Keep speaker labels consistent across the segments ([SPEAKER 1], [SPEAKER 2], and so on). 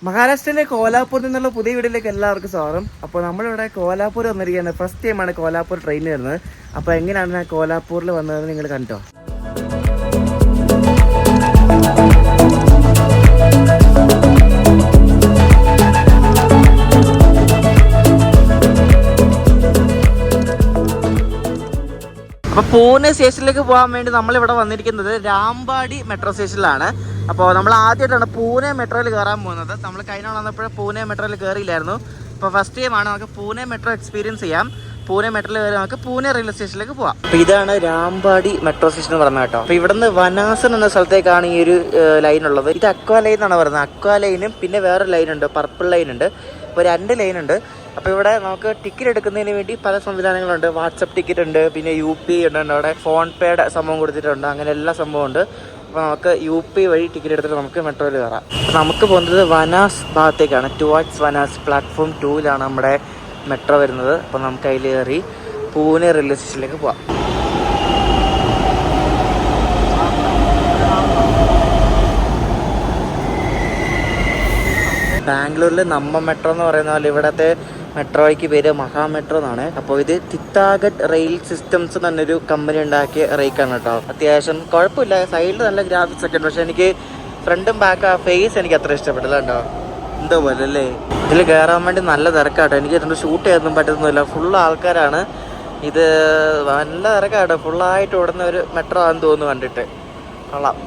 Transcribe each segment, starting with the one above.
[SPEAKER 1] മഹാരാഷ്ട്രയിലെ കോലാപ്പൂരിൽ നിന്നുള്ള പുതിയ വീഡിയോയിലേക്ക് എല്ലാവർക്കും സ്വാഗതം. അപ്പോൾ നമ്മളിവിടെ കോലാപ്പൂർ വന്നിരിക്കുകയാണ്. ഫസ്റ്റ് ടൈമാണ് കോലാപ്പൂർ ട്രെയിൻ വരുന്നത്. അപ്പോൾ എങ്ങനെയാണ് ഞാൻ കോലാപ്പൂരിൽ വന്നതെന്ന് നിങ്ങൾ കണ്ടോ. അപ്പോൾ പൂനെ സ്റ്റേഷനിലേക്ക് പോകാൻ വേണ്ടി നമ്മളിവിടെ വന്നിരിക്കുന്നത് രാംബാടി മെട്രോ സ്റ്റേഷനിലാണ്. അപ്പോൾ നമ്മൾ ആദ്യമായിട്ടാണ് പൂനെ മെട്രോയിൽ കയറാൻ പോകുന്നത്. നമ്മൾ കഴിഞ്ഞ വന്നപ്പോഴും പൂനെ മെട്രോയിൽ കയറിയില്ലായിരുന്നു. അപ്പോൾ ഫസ്റ്റ് ടൈമാണ് നമുക്ക് പൂനെ മെട്രോ എക്സ്പീരിയൻസ് ചെയ്യാം. പൂനെ മെട്രോയിൽ കയറി നമുക്ക് പൂനെ റെയിൽവേ സ്റ്റേഷനിലേക്ക് പോവാം. അപ്പോൾ ഇതാണ് രാംബാടി മെട്രോ സ്റ്റേഷൻ എന്ന് പറഞ്ഞത് കേട്ടോ. അപ്പോൾ ഇവിടുന്ന് വനാസൻ എന്ന സ്ഥലത്തേക്കാണ് ഈ ഒരു ലൈൻ ഉള്ളത്. ഇത് അക്വാ ലൈൻ എന്നാണ് പറയുന്നത്. അക്വാ ലൈനും പിന്നെ വേറെ ലൈൻ ഉണ്ട്, പർപ്പിൾ ലൈൻ ഉണ്ട്. ഇപ്പോൾ 2 ലൈൻ ഉണ്ട്. അപ്പോൾ ഇവിടെ നമുക്ക് ടിക്കറ്റ് എടുക്കുന്നതിന് വേണ്ടി പല സംവിധാനങ്ങളുണ്ട്. വാട്സപ്പ് ടിക്കറ്റ് ഉണ്ട്, പിന്നെ UP ഉണ്ട്, അവിടെ ഫോൺ പേയുടെ സംഭവം കൊടുത്തിട്ടുണ്ട്, അങ്ങനെ എല്ലാ സംഭവം ഉണ്ട്. അപ്പോൾ നമുക്ക് UP വഴി ടിക്കറ്റ് എടുത്തിട്ട് നമുക്ക് മെട്രോയിൽ കയറാം. അപ്പോൾ നമുക്ക് പോകുന്നത് വനാസ് ഭാഗത്തേക്കാണ്. ടുവാർഡ്സ് വനാസ് പ്ലാറ്റ്ഫോം 2-ലാണ് നമ്മുടെ മെട്രോ വരുന്നത്. അപ്പോൾ നമുക്ക് അതിൽ കയറി പൂനെ റെയിൽവേ സ്റ്റേഷനിലേക്ക് പോവാം. ബാംഗ്ലൂരിൽ നമ്മ മെട്രോ എന്ന് പറയുന്ന പോലെ ഇവിടത്തെ മെട്രോയ്ക്ക് പേര് മഹാ മെട്രോ എന്നാണ്. അപ്പോൾ ഇത് തിത്താഗഡ് റെയിൽ സിസ്റ്റംസ് എന്നൊരു കമ്പനി ഉണ്ടാക്കിയ റെയിക്കാണ് കേട്ടോ. അത്യാവശ്യം കുഴപ്പമില്ല, സൈഡിൽ നല്ല ഗ്രാഫിക്സ് ഒക്കെ ഉണ്ട്. പക്ഷെ എനിക്ക് ഫ്രണ്ടും ബാക്ക് ആ ഫേസ് എനിക്ക് അത്ര ഇഷ്ടപ്പെട്ടില്ല കേട്ടോ. എന്തോ പോലെ അല്ലേ. ഇതിൽ കയറാൻ വേണ്ടി നല്ല തിരക്കാട്ടോ. എനിക്ക് ഇതിൻ്റെ ഷൂട്ട് ചെയ്യാനൊന്നും പറ്റുന്നില്ല, ഫുള്ള് ആൾക്കാരാണ്. ഇത് നല്ല തിരക്കാട്ടോ. ഫുള്ളായിട്ട് ഓടുന്ന ഒരു മെട്രോ ആണെന്ന് തോന്നുന്നു കണ്ടിട്ട്. കൊള്ളാം.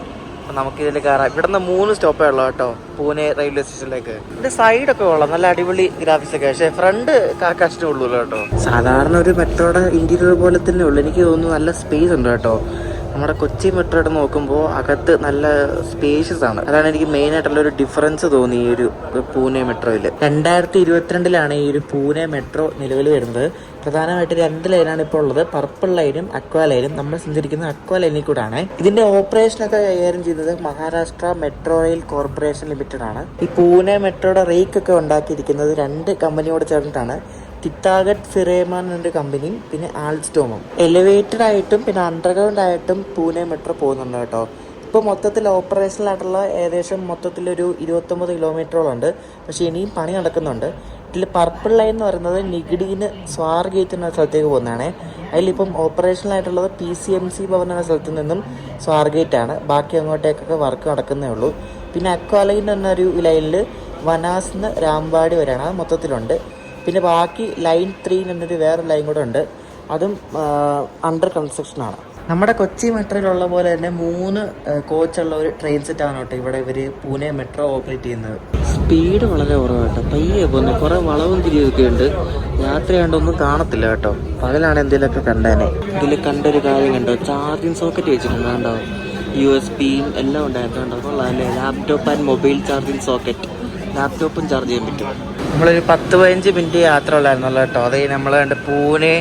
[SPEAKER 1] അപ്പം നമുക്കിതിൽ കയറാം. ഇവിടുന്ന് 3 സ്റ്റോപ്പേ ഉള്ളൂ കേട്ടോ പൂനെ റെയിൽവേ സ്റ്റേഷനിലേക്ക്. ഇതിൻ്റെ സൈഡൊക്കെ കൊള്ളാം, നല്ല അടിപൊളി ഗ്രാഫിക്സ് ഒക്കെ. പക്ഷേ ഫ്രണ്ട് കഷ്ടമുള്ളൂ കേട്ടോ. സാധാരണ ഒരു മെട്രോയുടെ ഇന്റീരിയർ പോലെ തന്നെ ഉള്ളൂ. എനിക്ക് തോന്നുന്നു നല്ല സ്പേസ് ഉണ്ട് കേട്ടോ. നമ്മുടെ കൊച്ചി മെട്രോയുടെ നോക്കുമ്പോൾ അകത്ത് നല്ല സ്പേഷ്യസ് ആണ്. അതാണ് എനിക്ക് മെയിൻ ആയിട്ടുള്ള ഒരു ഡിഫറൻസ് തോന്നി ഈ ഒരു പൂനെ മെട്രോയിൽ. 2022-ലാണ് ഈ ഒരു പൂനെ മെട്രോ നിലവിൽ വരുന്നത്. പ്രധാനമായിട്ട് 2 ലൈനാണ് ഇപ്പോൾ ഉള്ളത്, പർപ്പിൾ ലൈനും അക്വാ ലൈനും. നമ്മൾ സഞ്ചരിക്കുന്ന അക്വാ ലൈനിൽ കൂടാണ്. ഇതിന്റെ ഓപ്പറേഷനൊക്കെ കൈകാര്യം ചെയ്യുന്നത് Maharashtra metro rail corporation limited ആണ്. ഈ പൂനെ മെട്രോയുടെ റേക്കൊക്കെ ഉണ്ടാക്കിയിരിക്കുന്നത് 2 കമ്പനിയോട് ചേർന്നിട്ടാണ്. തിത്താഗഡ് ഫിറേമാൻ എന്നൊരു കമ്പനിയും പിന്നെ ആൾസ്റ്റോമും. എലിവേറ്റഡ് ആയിട്ടും പിന്നെ അണ്ടർഗ്രൗണ്ട് ആയിട്ടും പൂനെ മെട്രോ പോകുന്നുണ്ട് കേട്ടോ. ഇപ്പോൾ മൊത്തത്തിൽ ഓപ്പറേഷനിലായിട്ടുള്ള ഏകദേശം മൊത്തത്തിലൊരു 29 കിലോമീറ്ററോളം ഉണ്ട്. പക്ഷേ ഇനിയും പണി നടക്കുന്നുണ്ട്. ഇതിൽ പർപ്പിൾ ലൈൻ എന്ന് പറയുന്നത് നിഗഡീന്ന് സ്വാർഗേറ്റ് എന്ന സ്ഥലത്തേക്ക് പോകുന്നതാണ്. അതിലിപ്പം ഓപ്പറേഷനിലായിട്ടുള്ളത് PCMC ഭവൻ എന്ന സ്ഥലത്തു നിന്നും സ്വാർഗേറ്റ് ആണ്. ബാക്കി അങ്ങോട്ടേക്കൊക്കെ വർക്ക് നടക്കുന്നേ ഉള്ളൂ. പിന്നെ അക്വാ ലൈൻ എന്നൊരു ലൈനിൽ വനാസിന്ന് രാംബാടി വരെയാണ്, അത് മൊത്തത്തിലുണ്ട്. പിന്നെ ബാക്കി ലൈൻ 3 എന്നൊരു വേറെ ലൈൻ കൂടെ ഉണ്ട്, അതും അണ്ടർ കൺസ്ട്രക്ഷനാണ്. നമ്മുടെ കൊച്ചി മെട്രോയിലുള്ള പോലെ തന്നെ 3 കോച്ചുള്ള ഒരു ട്രെയിൻ സെറ്റാണ് കേട്ടോ ഇവിടെ ഇവർ പൂനെ മെട്രോ ഓപ്പറേറ്റ് ചെയ്യുന്നത്. സ്പീഡ് വളരെ കുറവാട്ടോ, പയ്യെ പോകുന്നത്. കുറേ വളവും തിരിയൊക്കെ ഉണ്ട്. യാത്ര ചെയ്യേണ്ടൊന്നും കാണത്തില്ല കേട്ടോ. പകലാണ് എന്തെങ്കിലുമൊക്കെ കണ്ടേനെ. ഇതിൽ കണ്ടൊരു കാര്യം കണ്ടോ, ചാർജിങ് സോക്കറ്റ് വെച്ചിട്ടുണ്ട് കണ്ടോ. USB-യും എല്ലാം ഉണ്ടായിരുന്നു കേട്ടോ. കൊള്ളാമല്ലേ. Laptop and mobile charging socket. ലാപ്ടോപ്പും ചാർജ് ചെയ്യാൻ പറ്റും. നമ്മളൊരു 10-15 മിനിറ്റ് യാത്ര ഉള്ളായിരുന്നല്ലോ കേട്ടോ. അതേ നമ്മൾ കണ്ട് പൂനെ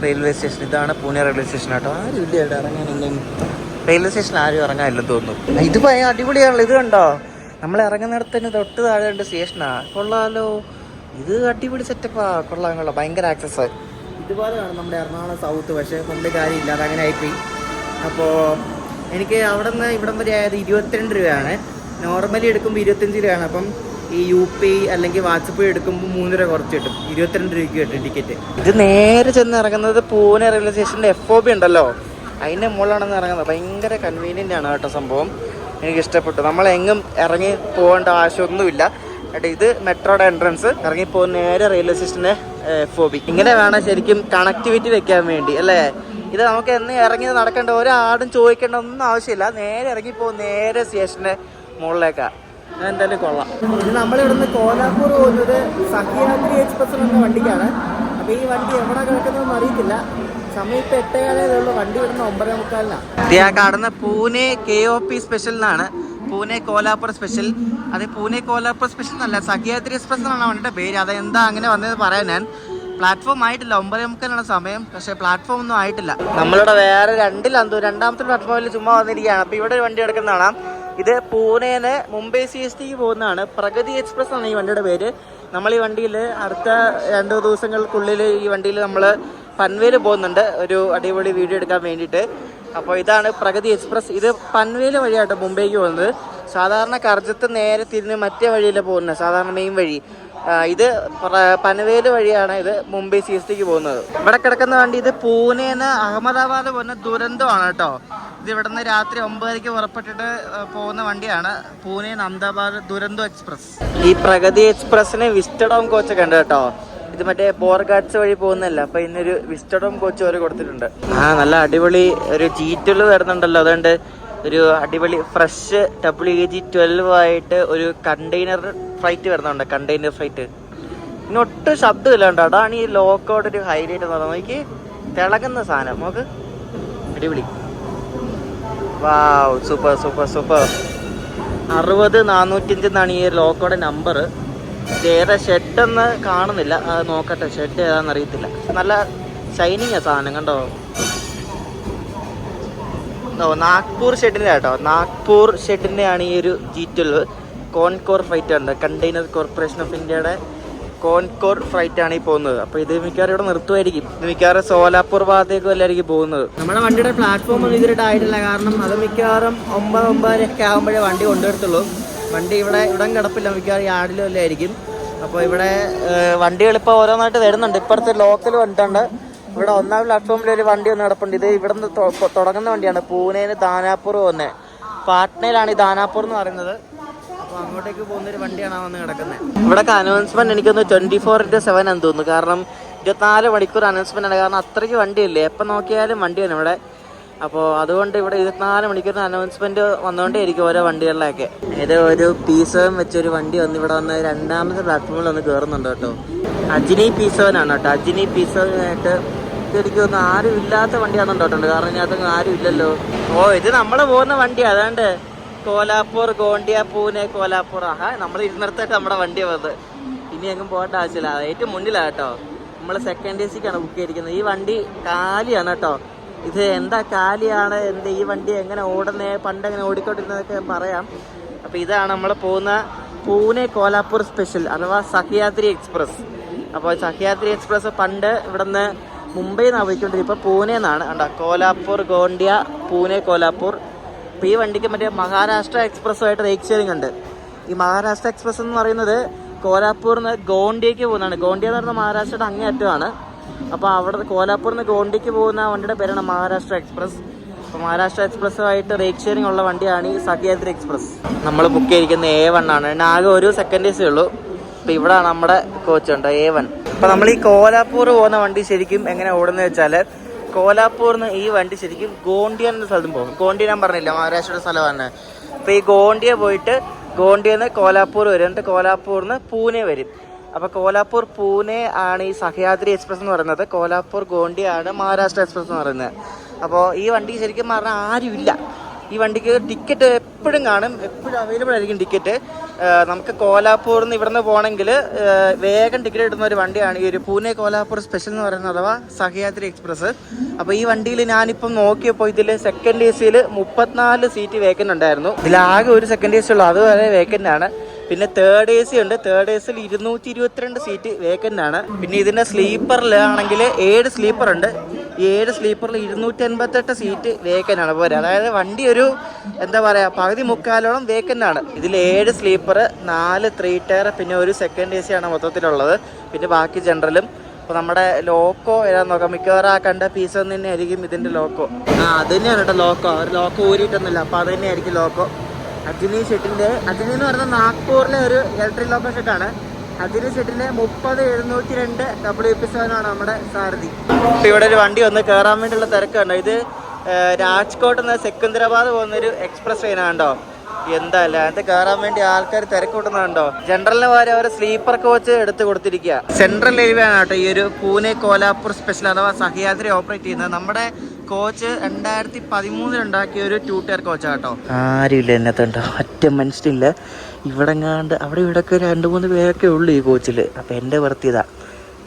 [SPEAKER 1] റെയിൽവേ സ്റ്റേഷൻ. ഇതാണ് പൂനെ റെയിൽവേ സ്റ്റേഷൻ കേട്ടോ. ആരും ഇല്ല കേട്ടോ ഇറങ്ങാനൊന്നും. റെയിൽവേ സ്റ്റേഷൻ ആരും ഇറങ്ങാനില്ലെന്ന് തോന്നുന്നു. ഇത് അടിപൊളിയാണല്ലോ. ഇത് കണ്ടോ, നമ്മൾ ഇറങ്ങുന്നിടത്ത് തന്നെ തൊട്ട് താഴെ ഉണ്ട് സ്റ്റേഷനാ. കൊള്ളാലോ, ഇത് അടിപൊളി സെറ്റപ്പാ. കൊള്ളാം. ഭയങ്കര ആക്സസ്. ഇതുപോലെയാണ് നമ്മുടെ എറണാകുളം സൗത്ത്. പക്ഷേ നമ്മുടെ കാര്യമില്ല, അതങ്ങനെ ആയിപ്പോയി. അപ്പോൾ എനിക്ക് അവിടെ നിന്ന് ഇവിടം വരെ ആയത് 22 രൂപയാണ്. നോർമലി എടുക്കുമ്പോൾ 25 രൂപയാണ്. അപ്പം ഈ UP അല്ലെങ്കിൽ വാട്സപ്പ് എടുക്കുമ്പോൾ 3 രൂപ കുറച്ച് കിട്ടും. 22 രൂപയ്ക്ക് കിട്ടും ടിക്കറ്റ്. ഇത് നേരെ ചെന്ന് ഇറങ്ങുന്നത് പൂനെ റെയിൽവേ സ്റ്റേഷൻ്റെ FOB ഉണ്ടല്ലോ, അതിൻ്റെ മുകളിലാണെന്ന് ഇറങ്ങുന്നത്. ഭയങ്കര കൺവീനിയൻ്റ് ആണ് കേട്ടോ സംഭവം. എനിക്ക് ഇഷ്ടപ്പെട്ടു. നമ്മളെങ്ങും ഇറങ്ങി പോകേണ്ട ആവശ്യമൊന്നുമില്ല കേട്ടോ. ഇത് മെട്രോയുടെ എൻട്രൻസ്. ഇറങ്ങിപ്പോകുന്ന നേരെ റെയിൽവേ സ്റ്റേഷൻ്റെ FOB. ഇങ്ങനെ വേണം ശരിക്കും കണക്ടിവിറ്റി വെക്കാൻ വേണ്ടി അല്ലേ. ഇത് നമുക്ക് എന്ന് ഇറങ്ങി നടക്കേണ്ട, ഒരാടും ചോദിക്കേണ്ട ഒന്നും ആവശ്യമില്ല. നേരെ ഇറങ്ങിപ്പോകും നേരെ സ്റ്റേഷൻ്റെ മുകളിലേക്കാണ്. എന്തായാലും കൊള്ളാം. ഇത് നമ്മളിവിടുന്ന് കോലാപ്പൂർ പോകുന്നത് സഹ്യാദ്രി എക്സ്പ്രസ് എന്ന വണ്ടിക്കാണ്. അപ്പോൾ ഈ വണ്ടി എവിടെ കിടക്കുന്നതെന്ന് അറിയത്തില്ല. സമയം ഇപ്പോൾ 8:15 വണ്ടി വിടുന്ന 9:45. കടന്ന പൂനെ KOP സ്പെഷ്യൽ എന്നാണ്, പൂനെ കോലാപ്പൂർ സ്പെഷ്യൽ. അത് പൂനെ കോലാപ്പൂർ സ്പെഷ്യൽ എന്നല്ല, സഹ്യാദ്രി എക്സ്പ്രസ് എന്നാണ് വണ്ടിയുടെ പേര്. അതെന്താ അങ്ങനെ വന്നതെന്ന് പറയാൻ ഞാൻ. പ്ലാറ്റ്ഫോം ആയിട്ടില്ല, 9:45 സമയം. പക്ഷേ പ്ലാറ്റ്ഫോം ഒന്നും ആയിട്ടില്ല. നമ്മളിവിടെ വേറെ 2-ാമത്തെ പ്ലാറ്റ്ഫോമിൽ ചുമ്മാ വന്നിരിക്കുകയാണ്. അപ്പോൾ ഇവിടെ ഒരു വണ്ടി കിടക്കുന്നതാണ്. ഇത് പൂനെന്ന് മുംബൈ CSTക്ക് പോകുന്നതാണ്. പ്രഗതി എക്സ്പ്രസ് ആണ് ഈ വണ്ടിയുടെ പേര്. നമ്മൾ ഈ വണ്ടിയിൽ അടുത്ത 2 ദിവസങ്ങൾക്കുള്ളിൽ ഈ വണ്ടിയിൽ നമ്മൾ പൻവേൽ പോകുന്നുണ്ട് ഒരു അടിപൊളി വീഡിയോ എടുക്കാൻ വേണ്ടിയിട്ട്. അപ്പോൾ ഇതാണ് പ്രഗതി എക്സ്പ്രസ്. ഇത് പൻവേൽ വഴിയായിട്ട് മുംബൈക്ക് പോകുന്നത്. സാധാരണ കർജത്ത് നേരെ തിരിഞ്ഞ് മറ്റേ വഴിയിലെ പോകുന്നത്, സാധാരണ മെയിൻ വഴി. ഇത് പനവേല് വഴിയാണ് ഇത് മുംബൈ CSTക്ക് പോകുന്നത്. ഇവിടെ കിടക്കുന്ന വണ്ടി ഇത് പൂനെന്ന് അഹമ്മദാബാദ് പോകുന്ന ദുരന്തമാണ് കേട്ടോ. ഇത് ഇവിടെ നിന്ന് രാത്രി 9:00 പുറപ്പെട്ടിട്ട് പോകുന്ന വണ്ടിയാണ്, പൂനെന്ന് അഹമ്മദാബാദ് ദുരന്തോ എക്സ്പ്രസ്. ഈ പ്രഗതി എക്സ്പ്രസ്സിന് വിസ്റ്റഡോം കോച്ചൊക്കെ ഉണ്ട് കേട്ടോ. ഇത് മറ്റേ ബോർഗാഡ്സ് വഴി പോകുന്നല്ല, അപ്പൊ ഇന്നൊരു വിസ്റ്റഡോം കോച്ച് വരെ കൊടുത്തിട്ടുണ്ട്. നല്ല അടിപൊളി ഒരു G12 വരുന്നുണ്ടല്ലോ, അതുകൊണ്ട് ഒരു അടിപൊളി ഫ്രഷ് WG12 ആയിട്ട് ഒരു കണ്ടെയ്നർ ഫ്ലൈറ്റ് വരുന്നുണ്ട്. കണ്ടെയ്നർ ഫ്ലൈറ്റ് ഇനി ഒട്ടും ശബ്ദമില്ല കേട്ടോ. അതാണ് ഈ ലോക്കോടെ ഒരു ഹൈലൈറ്റ് എന്ന് പറയുന്നത്. നോക്കി തിളങ്ങുന്ന സാധനം, നോക്ക് അടിപൊളി. വാവ്, സൂപ്പർ സൂപ്പർ സൂപ്പർ. 60-405 എന്നാണ് ഈ ലോക്കോടെ നമ്പർ. വേറെ ഷെഡൊന്ന് കാണുന്നില്ല, അത് നോക്കട്ടെ, ഷെഡ് ഏതാണെന്ന് അറിയത്തില്ല. നല്ല ഷൈനിങ് സാധനം കണ്ടോ. നാഗ്പൂർ ഷെഡിൻ്റെ കേട്ടോ, നാഗ്പൂർ ഷെഡിൻ്റെ ആണ് ഈ ഒരു G12. കോൺകോർ ഫ്ലൈറ്റ് ഉണ്ട്, കണ്ടെയ്നർ കോർപ്പറേഷൻ ഓഫ് ഇന്ത്യയുടെ കോൺകോർ ഫ്ലൈറ്റ് ആണ് ഈ പോകുന്നത്. അപ്പോൾ ഇത് മിക്കവാറും ഇവിടെ നിർത്തുമായിരിക്കും. ഇത് മിക്കവാറും സോലാപ്പൂർ ഭാഗത്തേക്കും എല്ലായിരിക്കും പോകുന്നത്. നമ്മുടെ വണ്ടിയുടെ പ്ലാറ്റ്ഫോം ഒന്നും ഇതുവരെ ആയിട്ടില്ല, കാരണം അത് മിക്കവാറും 9-9:30 ആകുമ്പോഴേ വണ്ടി കൊണ്ടുവരത്തുള്ളൂ. വണ്ടി ഇവിടം കിടപ്പില്ല, മിക്കവാറും യാർഡിലും എല്ലാം ആയിരിക്കും. അപ്പോൾ ഇവിടെ വണ്ടികൾ ഇപ്പോൾ ഓരോന്നായിട്ട് വരുന്നുണ്ട്. ഇപ്പുറത്തെ ലോക്കൽ വണ്ടിയുണ്ട്. ഇവിടെ 1ാം പ്ലാറ്റ്ഫോമിൽ ഒരു വണ്ടി ഒന്ന് കിടപ്പുണ്ട്. ഇത് ഇവിടെ നിന്ന് തുടങ്ങുന്ന വണ്ടിയാണ്, പൂനെന്ന് ദാനാപൂർ പോകുന്നത്. പാട്നയിലാണ് ഈ ദാനാപൂർ എന്ന് പറയുന്നത്. അപ്പോൾ അങ്ങോട്ടേക്ക് പോകുന്നൊരു വണ്ടിയാണ് വന്ന് കിടക്കുന്നത്. ഇവിടെയൊക്കെ അനൗൺസ്മെന്റ് എനിക്കൊന്ന് 24/7 എന്ന് തോന്നുന്നു, കാരണം 24 മണിക്കൂർ അനൗൺസ്മെന്റ് ആണ്. കാരണം അത്രയ്ക്ക് വണ്ടിയില്ലേ, എപ്പോൾ നോക്കിയാലും വണ്ടിയാണ് ഇവിടെ. അപ്പോൾ അതുകൊണ്ട് ഇവിടെ 24 മണിക്കൂറിന് അനൗൺസ്മെന്റ് വന്നുകൊണ്ടേ ഇരിക്കും ഓരോ വണ്ടികളിലൊക്കെ. ഇത് ഒരു P7 വെച്ചൊരു വണ്ടി വന്ന് ഇവിടെ വന്ന് 2ാമത്തെ പ്ലാറ്റ്ഫോമിൽ വന്ന് കയറുന്നുണ്ട് കേട്ടോ. അജ്നി P7 ആണ് കേട്ടോ. അജ്നി P7 ആയിട്ട് ഇതെനിക്ക് തോന്നുന്നു ആരും ഇല്ലാത്ത വണ്ടിയാണെന്ന് തോന്നുന്നുണ്ട്, കാരണം ഇതിനകത്തൊന്നും ആരും ഇല്ലല്ലോ. ഇത് നമ്മൾ പോകുന്ന വണ്ടിയാണ്. അതാണ്ട് കോലാപ്പൂർ, ഗോണ്ടിയ, പൂനെ, കോലാപ്പൂർ. നമ്മൾ ഇരുന്നിടത്തായിട്ട് നമ്മുടെ വണ്ടി വന്നത്. ഇനി എങ്ങും പോകേണ്ട ആവശ്യമില്ല, ഏറ്റവും മുന്നിലാണ് കേട്ടോ. നമ്മൾ സെക്കൻഡ് AC-ക്കാണ് ബുക്ക് ചെയ്തിരിക്കുന്നത്. ഈ വണ്ടി കാലിയാണ് കേട്ടോ. ഇത് എന്താ കാലിയാണ്, ഈ വണ്ടി എങ്ങനെ ഓടുന്നേ, പണ്ട് എങ്ങനെ ഓടിക്കൊണ്ടിരുന്നതൊക്കെ പറയാം. അപ്പോൾ ഇതാണ് നമ്മൾ പോകുന്ന പൂനെ കോലാപ്പൂർ സ്പെഷ്യൽ അഥവാ സഹ്യാദ്രി എക്സ്പ്രസ്. അപ്പോൾ സഹ്യാദ്രി എക്സ്പ്രസ് പണ്ട് ഇവിടെ നിന്ന് മുംബൈയിൽ നിന്നാണ് പോയിക്കൊണ്ടിരിക്കും, ഇപ്പോൾ പൂനെ എന്നാണ് കണ്ടോ. കോലാപ്പൂർ, ഗോണ്ടിയ, പൂനെ, കോലാപ്പൂർ. അപ്പോൾ ഈ വണ്ടിക്ക് മറ്റേ മഹാരാഷ്ട്ര എക്സ്പ്രസ്സുമായിട്ട് റേറ്റ് ഷെയറിംഗ് ഉണ്ട്. ഈ മഹാരാഷ്ട്ര എക്സ്പ്രസ് എന്ന് പറയുന്നത് കോലാപ്പൂരിൽ നിന്ന് ഗോണ്ടിയയ്ക്ക് പോകുന്നതാണ്. ഗോണ്ടിയ എന്ന് പറയുന്നത് മഹാരാഷ്ട്രയുടെ അങ്ങേയറ്റമാണ്. അപ്പോൾ അവിടെ കോലാപ്പൂരിൽ നിന്ന് ഗോണ്ടിക്ക് പോകുന്ന വണ്ടിയുടെ പേരാണ് മഹാരാഷ്ട്ര എക്സ്പ്രസ്. അപ്പോൾ മഹാരാഷ്ട്ര എക്സ്പ്രസ്സുമായിട്ട് റേറ്റ് ഷെയറിംഗ് ഉള്ള വണ്ടിയാണ് ഈ സഹ്യാദ്രി എക്സ്പ്രസ്. നമ്മൾ ബുക്ക് ചെയ്തിരിക്കുന്ന A1 ആണ്. ആകെ ഒരു സെക്കൻഡ് AC ഉള്ളൂ. അപ്പോൾ ഇവിടെ നമ്മുടെ കോച്ച് ഉണ്ട് A1. അപ്പോൾ നമ്മൾ ഈ കോലാപ്പൂർ പോകുന്ന വണ്ടി ശരിക്കും എങ്ങനെ ഓടുന്നത് വെച്ചാൽ, കോലാപ്പൂരിൽ നിന്ന് ഈ വണ്ടി ശരിക്കും ഗോണ്ടിയ എന്ന സ്ഥലത്തും പോകും. ഗോണ്ടിയ ഞാൻ പറഞ്ഞില്ല, മഹാരാഷ്ട്രയുടെ സ്ഥലമാണ്. അപ്പോൾ ഈ ഗോണ്ടിയ പോയിട്ട് ഗോണ്ടിയിൽ നിന്ന് കോലാപ്പൂർ വരും, എന്നിട്ട് കോലാപ്പൂരിൽ നിന്ന് പൂനെ വരും. അപ്പോൾ കോലാപ്പൂർ പൂനെ ആണ് ഈ സഹ്യാദ്രി എക്സ്പ്രസ് എന്ന് പറയുന്നത്. കോലാപ്പൂർ ഗോണ്ടിയ ആണ് മഹാരാഷ്ട്ര എക്സ്പ്രസ് എന്ന് പറയുന്നത്. അപ്പോൾ ഈ വണ്ടി ശരിക്കും പറഞ്ഞാൽ ആരുമില്ല. ഈ വണ്ടിക്ക് ടിക്കറ്റ് എപ്പോഴും കാണും, എപ്പോഴും അവൈലബിൾ ആയിരിക്കും ടിക്കറ്റ്. നമുക്ക് കോലാപ്പൂരിൽ നിന്ന് ഇവിടെ നിന്ന് പോകണമെങ്കിൽ വേഗം ടിക്കറ്റ് കിട്ടുന്ന ഒരു വണ്ടിയാണ് ഈ ഒരു പൂനെ കോലാപ്പൂർ സ്പെഷ്യൽ എന്ന് പറയുന്നത്, അഥവാ സഹ്യാദ്രി എക്സ്പ്രസ്. അപ്പോൾ ഈ വണ്ടിയിൽ ഞാനിപ്പം നോക്കിയപ്പോൾ ഇതിൽ സെക്കൻഡ് AC-യിൽ 34 സീറ്റ് വേക്കൻ്റ് ഉണ്ടായിരുന്നു. ഇതിലാകെ ഒരു സെക്കൻഡ് AC ഉള്ളൂ, അത് വരെ വേക്കൻ്റ് ആണ്. പിന്നെ തേർഡ് AC ഉണ്ട്. തേർഡ് AC-ൽ 222 സീറ്റ് വേക്കൻ്റ് ആണ്. പിന്നെ ഇതിൻ്റെ സ്ലീപ്പറിലാണെങ്കിൽ 7 സ്ലീപ്പർ ഉണ്ട്. ഈ 7 സ്ലീപ്പറിൽ 288 സീറ്റ് വേക്കൻ്റ് ആണ് പോരെ. അതായത് വണ്ടി ഒരു എന്താ പറയുക, പകുതി മുക്കാലോളം വേക്കൻ്റ് ആണ്. ഇതിൽ 7 സ്ലീപ്പർ, 4 3 ടയർ, പിന്നെ ഒരു സെക്കൻഡ് AC ആണ് മൊത്തത്തിലുള്ളത്. പിന്നെ ബാക്കി ജനറലും. അപ്പോൾ നമ്മുടെ ലോക്കോ ഏതാന്ന് നോക്കാം. മിക്കവാറും ആ കണ്ട P7 തന്നെ ആയിരിക്കും ഇതിൻ്റെ ലോക്കോ. അത് തന്നെയാണ് കേട്ടോ ലോക്കോ. അവർ ലോക്കോ ഊരിയിട്ടൊന്നുമില്ല, അപ്പോൾ അത് തന്നെയായിരിക്കും ലോക്കോ. അജ്നി ഷെഡിൻ്റെ, അജ്നി എന്ന് പറയുന്നത് നാഗ്പൂരിലെ ഒരു ഇലക്ട്രിക് ലോക്കോ ഷെഡാണ്. അജ്നി ഷെഡിൻ്റെ 30702 WP7 ആണ് നമ്മുടെ സാരഥി. ഇപ്പോൾ ഇവിടെ ഒരു വണ്ടി വന്ന് കയറാൻ വേണ്ടിയുള്ള തിരക്കുണ്ടോ. ഇത് രാജ്കോട്ട് നിന്ന് സെക്കന്ദരാബാദ് പോകുന്നൊരു എക്സ്പ്രസ് ട്രെയിനാണ് കേട്ടോ. എന്തായാലും അത് കയറാൻ വേണ്ടി ആൾക്കാർ തിരക്കൂട്ടുന്നുണ്ടോ. ജനറലിന് പകരം അവർ സ്ലീപ്പർ കോച്ച് എടുത്ത് കൊടുത്തിരിക്കുക. സെൻട്രൽ റെയിൽവേ ആണ് കേട്ടോ ഈ ഒരു പൂനെ കോലാപ്പൂർ സ്പെഷ്യൽ അഥവാ സഹ്യാദ്രി ഓപ്പറേറ്റ് ചെയ്യുന്നത്. നമ്മുടെ കോച്ച് 2013 ഉണ്ടാക്കിയ ഒരു 2 ടയർ കോച്ചാണ് കേട്ടോ. ആരുമില്ല എന്നത്തുണ്ടോ, ഒറ്റ മനുഷ്യനില്ല. ഇവിടെ എങ്ങാണ്ട് അവിടെ ഇവിടെയൊക്കെ 2-3 പേരൊക്കെ ഉള്ളൂ ഈ കോച്ചിൽ. അപ്പോൾ എൻ്റെ വർത്തിയതാ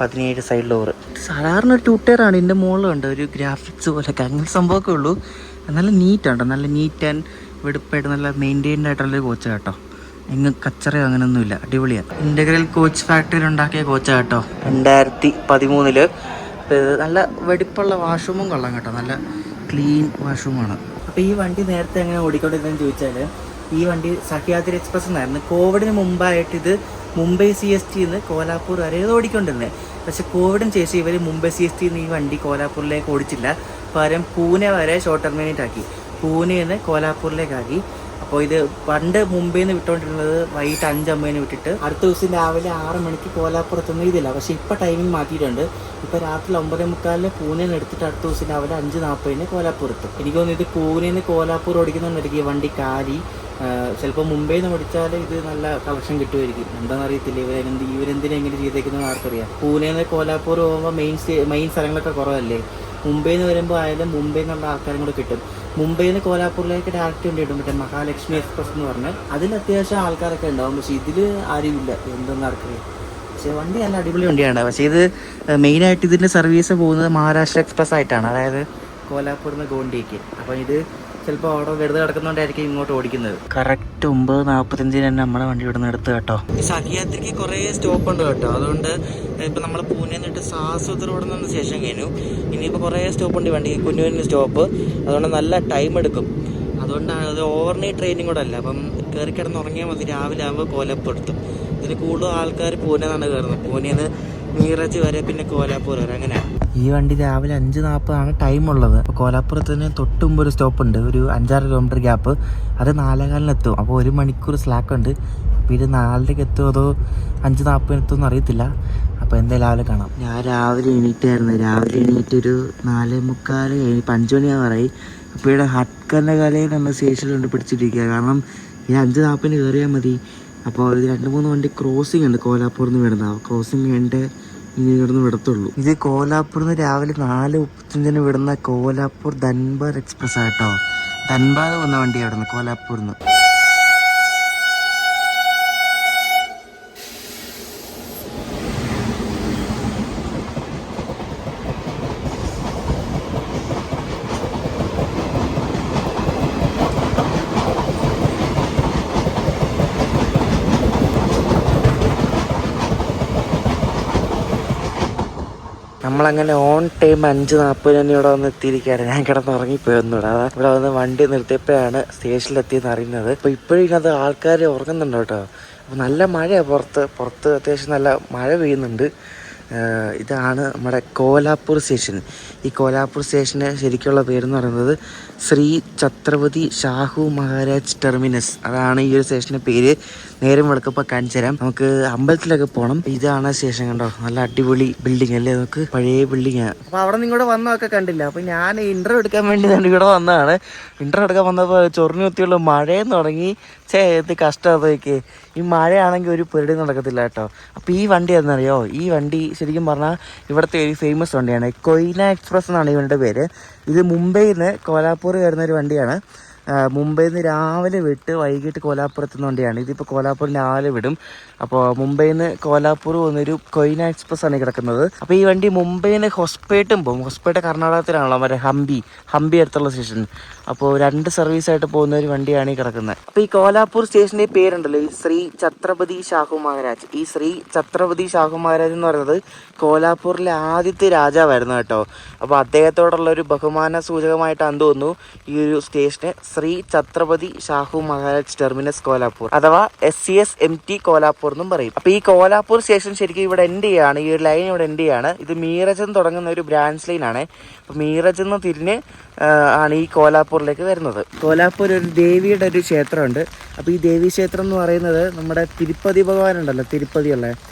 [SPEAKER 1] 17 സൈഡ് ഡോറ്. സാധാരണ ഒരു 2 ടയർ ആണ്. ഇതിൻ്റെ മുകളിലുണ്ട് ഒരു ഗ്രാഫിക്സ് പോലൊക്കെ, അങ്ങനെ സംഭവമൊക്കെ ഉള്ളൂ. നല്ല നീറ്റാണ്, നല്ല നീറ്റ് ആൻഡ് വെടുപ്പായിട്ട് നല്ല മെയിൻറ്റെയിൻഡ് ആയിട്ടുള്ളൊരു കോച്ചാണ് കേട്ടോ. എങ്ങും കച്ചറയോ അങ്ങനെയൊന്നുമില്ല, അടിപൊളിയാണ്. ഇൻ്റഗ്രൽ കോച്ച് ഫാക്ടറിയിൽ ഉണ്ടാക്കിയ കോച്ചാണ് കേട്ടോ 2013. നല്ല വെടിപ്പുള്ള വാഷ്റൂമും കൊള്ളാം കേട്ടോ, നല്ല ക്ലീൻ വാഷ്റൂമാണ്. അപ്പോൾ ഈ വണ്ടി നേരത്തെ എങ്ങനെ ഓടിക്കൊണ്ടിരുന്നതെന്ന് ചോദിച്ചാൽ, ഈ വണ്ടി സഹ്യാദ്രി എക്സ്പ്രസ് എന്നായിരുന്നു. കോവിഡിന് മുമ്പായിട്ട് ഇത് മുംബൈ CST നിന്ന് കോലാപ്പൂർ വരെ ഓടിക്കൊണ്ടിരുന്നത്. പക്ഷെ കോവിഡിന് ശേഷം ഇവർ മുംബൈ CST നിന്ന് ഈ വണ്ടി കോലാപ്പൂരിലേക്ക് ഓടിച്ചില്ല. പകരം പൂനെ വരെ ഷോർട്ട് ടെർമിനേറ്റ് ആക്കി, പൂനെയിൽ നിന്ന് കോലാപ്പൂരിലേക്കാക്കി. അപ്പോൾ ഇത് പണ്ട് മുംബൈയിൽ നിന്ന് വിട്ടുകൊണ്ടിരുന്നത് വൈകിട്ട് 5:50 വിട്ടിട്ട് അടുത്ത ദിവസം രാവിലെ 6 മണിക്ക് കോലാപ്പൂർ എത്തുന്ന ഇതില്ല. പക്ഷേ ഇപ്പോൾ ടൈമിംഗ് മാറ്റിയിട്ടുണ്ട്. ഇപ്പോൾ രാത്രി 9:45 പൂനെയിൽ നിന്ന് എടുത്തിട്ട് അടുത്ത ദിവസം രാവിലെ 5:40 കോലാപ്പൂർ എത്തും. എനിക്ക് തോന്നുന്നു ഇത് പൂനെയിൽ നിന്ന് കോലാപ്പൂർ ഓടിക്കുന്നുണ്ടായിരിക്കും ഈ വണ്ടി കാലി. ചിലപ്പോൾ മുംബൈയിൽ നിന്ന് ഓടിച്ചാൽ ഇത് നല്ല കളക്ഷൻ കിട്ടുമായിരിക്കും. എന്താണെന്ന് അറിയത്തില്ല. ഇവരെന്തിനാ എങ്ങനെ ചെയ്തേക്കുന്നത് ആർക്കറിയാം. പൂനെയിൽ നിന്ന് കോലാപ്പൂർ പോകുമ്പോൾ മെയിൻ സ്ഥലങ്ങളൊക്കെ കുറവല്ലേ. മുംബൈയിൽ നിന്ന് വരുമ്പോൾ ആയാലും മുംബൈയിൽ നിന്നുള്ള ആൾക്കാരും കൂടെ കിട്ടും. മുംബൈയിൽ നിന്ന് കോലാപ്പൂരിലേക്ക് ഡയറക്റ്റ് വണ്ടി കിട്ടും, മറ്റേ മഹാലക്ഷ്മി എക്സ്പ്രസ് എന്ന് പറഞ്ഞാൽ. അതിൽ അത്യാവശ്യം ആൾക്കാരൊക്കെ ഉണ്ടാവും. പക്ഷേ ഇതിൽ ആരുമില്ല, എന്തെന്ന് ആർക്കറിയാം. പക്ഷേ വണ്ടി നല്ല അടിപൊളി വണ്ടിയാണ്. പക്ഷേ ഇത് മെയിനായിട്ട് ഇതിൻ്റെ സർവീസ് പോകുന്നത് മഹാരാഷ്ട്ര എക്സ്പ്രസ് ആയിട്ടാണ്, അതായത് കോലാപ്പൂരിൽ നിന്ന് ഗോണ്ടിക്ക്. അപ്പോൾ ഇത് ചിലപ്പോൾ അവിടെ വെറുതെ കിടക്കുന്നതുകൊണ്ടായിരിക്കും ഇങ്ങോട്ട് ഓടിക്കുന്നത്. കറക്റ്റ് 9:45 തന്നെ നമ്മുടെ വണ്ടി ഇവിടെ നിന്ന് എടുത്ത് കേട്ടോ. ഈ സഹ്യാദ്രിക്ക് കുറേ സ്റ്റോപ്പ് ഉണ്ട് കേട്ടോ. അതുകൊണ്ട് ഇപ്പം നമ്മൾ പൂനെ നിന്നിട്ട് സാസ്വത് റോഡിൽ നിന്ന് സ്റ്റേഷൻ കഴിഞ്ഞു. ഇനിയിപ്പോൾ കുറേ സ്റ്റോപ്പ് ഉണ്ട് വണ്ടി, കുഞ്ഞുവിന് സ്റ്റോപ്പ്. അതുകൊണ്ട് നല്ല ടൈം എടുക്കും. അതുകൊണ്ടാണ് അത് ഓവർനൈറ്റ് ട്രെയിനിങ് കൂടെ അല്ല. അപ്പം കയറി കിടന്ന് ഉറങ്ങിയാൽ മതി, രാവിലെ ആകുമ്പോൾ കോലാപ്പൂർ എടുത്തും. ഇതിൽ കൂടുതൽ ആൾക്കാർ പൂനെ നിന്നാണ് കയറുന്നത്. പൂനെയിൽ നിന്ന് മീറജ് വരെ പിന്നെ കോലാപ്പൂർ വരെ അങ്ങനെയാണ്. ഈ വണ്ടി രാവിലെ 5:40 ടൈം ഉള്ളത്. അപ്പോൾ കോലാപ്പുറത്തിന് തൊട്ട് മുമ്പ് ഒരു സ്റ്റോപ്പ് ഉണ്ട്, ഒരു 5-6 കിലോമീറ്റർ ഗ്യാപ്പ്. അത് 4:15 എത്തും. അപ്പോൾ 1 മണിക്കൂർ സ്ലാക്ക് ഉണ്ട്. അപ്പോൾ ഇത് 4:00 എത്തുമോ അതോ 5:40 എത്തുമെന്ന് അറിയത്തില്ല. അപ്പോൾ എന്തായാലും രാവിലെ കാണാം. ഞാൻ രാവിലെ എണീറ്റായിരുന്നു. രാവിലെ എണീറ്റൊരു 4:45 കഴിഞ്ഞ് 5 മണിയാവാറായി. അപ്പോൾ ഇവിടെ ഹട്ട്കറിൻ്റെ കലയിൽ നമ്മൾ സ്റ്റേഷനിലുണ്ട് പിടിച്ചിട്ടിരിക്കുക. കാരണം ഈ 5:40 കയറിയാൽ മതി. അപ്പോൾ ഇത് 2-3 വണ്ടി ക്രോസിംഗ് ഉണ്ട് കോലാപ്പൂരിൽ നിന്ന് വിടുന്നത്. ക്രോസിംഗ് കഴിഞ്ഞിട്ട് ഇനി ഇവിടുന്ന് വിടത്തുള്ളൂ. ഇത് കോലാപ്പൂരിൽ നിന്ന് രാവിലെ 4:35 വിടുന്ന കോലാപ്പൂർ ധൻബാദ് എക്സ്പ്രസ് ആട്ടോ. ധൻബാദ് വന്ന വണ്ടി അവിടെ നിന്ന് കോലാപ്പൂരിൽ നിന്ന്. നമ്മളങ്ങനെ ഓൺ ടൈം 5:40 തന്നെ ഇവിടെ വന്ന് എത്തിയിരിക്കുകയാണ്. ഞാൻ കിടന്ന് ഉറങ്ങിപ്പോയൊന്നുകൂടെ. അതാ ഇവിടെ വന്ന് വണ്ടി നിർത്തിയപ്പോഴാണ് സ്റ്റേഷനിലെത്തിയെന്ന് അറിയുന്നത്. അപ്പോൾ ഇപ്പോഴും ഇതിനകത്ത് ആൾക്കാർ ഉറങ്ങുന്നുണ്ട് കേട്ടോ. അപ്പോൾ നല്ല മഴയാണ് പുറത്ത് അത്യാവശ്യം നല്ല മഴ പെയ്യുന്നുണ്ട്. ഇതാണ് നമ്മുടെ കോലാപ്പൂർ സ്റ്റേഷൻ. ഈ കോലാപ്പൂർ സ്റ്റേഷന് ശരിക്കുള്ള പേരെന്ന് പറയുന്നത് ശ്രീ ഛത്രപതി ഷാഹു മഹാരാജ് ടെർമിനസ്. അതാണ് ഈ ഒരു സ്റ്റേഷൻ്റെ പേര്. നേരം വെളുക്കപ്പോൾ കാണിച്ചു തരാം. നമുക്ക് അമ്പലത്തിലൊക്കെ പോകണം. ഇതാണ് സ്റ്റേഷൻ, കണ്ടോ, നല്ല അടിപൊളി ബിൽഡിംഗ് അല്ലേ, നമുക്ക് പഴയ ബിൽഡിങ്ങാണ്. അപ്പോൾ അവിടെ നിങ്ങൂടെ വന്നതൊക്കെ കണ്ടില്ല. അപ്പോൾ ഞാൻ ഇൻ്റർവ്യൂ എടുക്കാൻ വേണ്ടി ഇവിടെ വന്നതാണ്. ഇൻ്റർവ്യൂ എടുക്കാൻ വന്നപ്പോൾ ചൊറിഞ്ഞു കുത്തിയുള്ള മഴയെന്ന് തുടങ്ങി. ഇത് കഷ്ടമാക്കി. ഈ മഴയാണെങ്കിൽ ഒരു പരിപാടി നടക്കത്തില്ല കേട്ടോ. അപ്പോൾ ഈ വണ്ടി എന്നറിയോ, ഈ വണ്ടി ശരിക്കും പറഞ്ഞാൽ ഇവിടുത്തെ ഒരു ഫേമസ് വണ്ടിയാണ്. കൊയ്ന എക്സ്പ്രസ് എന്നാണ് ഇവരുടെ പേര്. ഇത് മുംബൈയിൽ നിന്ന് കോലാപ്പൂർ വരുന്ന ഒരു വണ്ടിയാണ്. മുംബൈയിൽ നിന്ന് രാവിലെ വിട്ട് വൈകിട്ട് കോലാപ്പൂർ എത്തുന്ന വണ്ടിയാണ്. ഇതിപ്പോൾ കോലാപ്പൂർ രാവിലെ വിടും. അപ്പോൾ മുംബൈയിൽ നിന്ന് കോലാപ്പൂർ പോകുന്നൊരു കൊയ്ന എക്സ്പ്രസ് ആണ് കിടക്കുന്നത്. അപ്പോൾ ഈ വണ്ടി മുംബൈയിൽ നിന്ന് ഹൊസ്പേട്ടും പോകും. ഹൊസ്പേട്ട കർണാടകത്തിലാണല്ലോ, മറ്റേ ഹംപി അടുത്തുള്ള സ്റ്റേഷൻ. അപ്പോൾ 2 സർവീസായിട്ട് പോകുന്ന ഒരു വണ്ടിയാണ് ഈ കിടക്കുന്നത്. അപ്പോൾ ഈ കോലാപ്പൂർ സ്റ്റേഷൻ്റെ പേരുണ്ടല്ലോ, ഈ ശ്രീ ഛത്രപതി ഷാഹു മഹാരാജ്. ഈ ശ്രീ ഛത്രപതി ഷാഹു മഹാരാജ് എന്ന് പറയുന്നത് കോലാപ്പൂരിലെ ആദ്യത്തെ രാജാവായിരുന്നു കേട്ടോ. അപ്പോൾ അദ്ദേഹത്തോടുള്ള ഒരു ബഹുമാന സൂചകമായിട്ടാണ് തോന്നുന്നു ഈ ഒരു സ്റ്റേഷന് ശ്രീ ഛത്രപതി ഷാഹു മഹാരാജ് ടെർമിനസ് കോലാപ്പൂർ അഥവാ SCSMT കോലാപ്പൂർ എന്നും പറയും. അപ്പോൾ ഈ കോലാപ്പൂർ സ്റ്റേഷൻ ശരിക്കും ഇവിടെ എൻഡ് ചെയ്യാണ്. ഈ ഒരു ലൈൻ ഇവിടെ എൻഡ് ചെയ്യാണ്. ഇത് മീറജിൽ നിന്ന് തുടങ്ങുന്ന ഒരു ബ്രാഞ്ച് ലൈനാണ്. അപ്പോൾ മീറജിൽ നിന്ന് തിരിഞ്ഞ് ആണ് ഈ കോലാപ്പൂരിലേക്ക് വരുന്നത്. കോലാപ്പൂർ ഒരു ദേവിയുടെ ഒരു ക്ഷേത്രമുണ്ട്. അപ്പോൾ ഈ ദേവീ ക്ഷേത്രം എന്ന് പറയുന്നത് നമ്മുടെ തിരുപ്പതി ഭഗവാൻ ഉണ്ടല്ലോ, തിരുപ്പതിയുള്ള.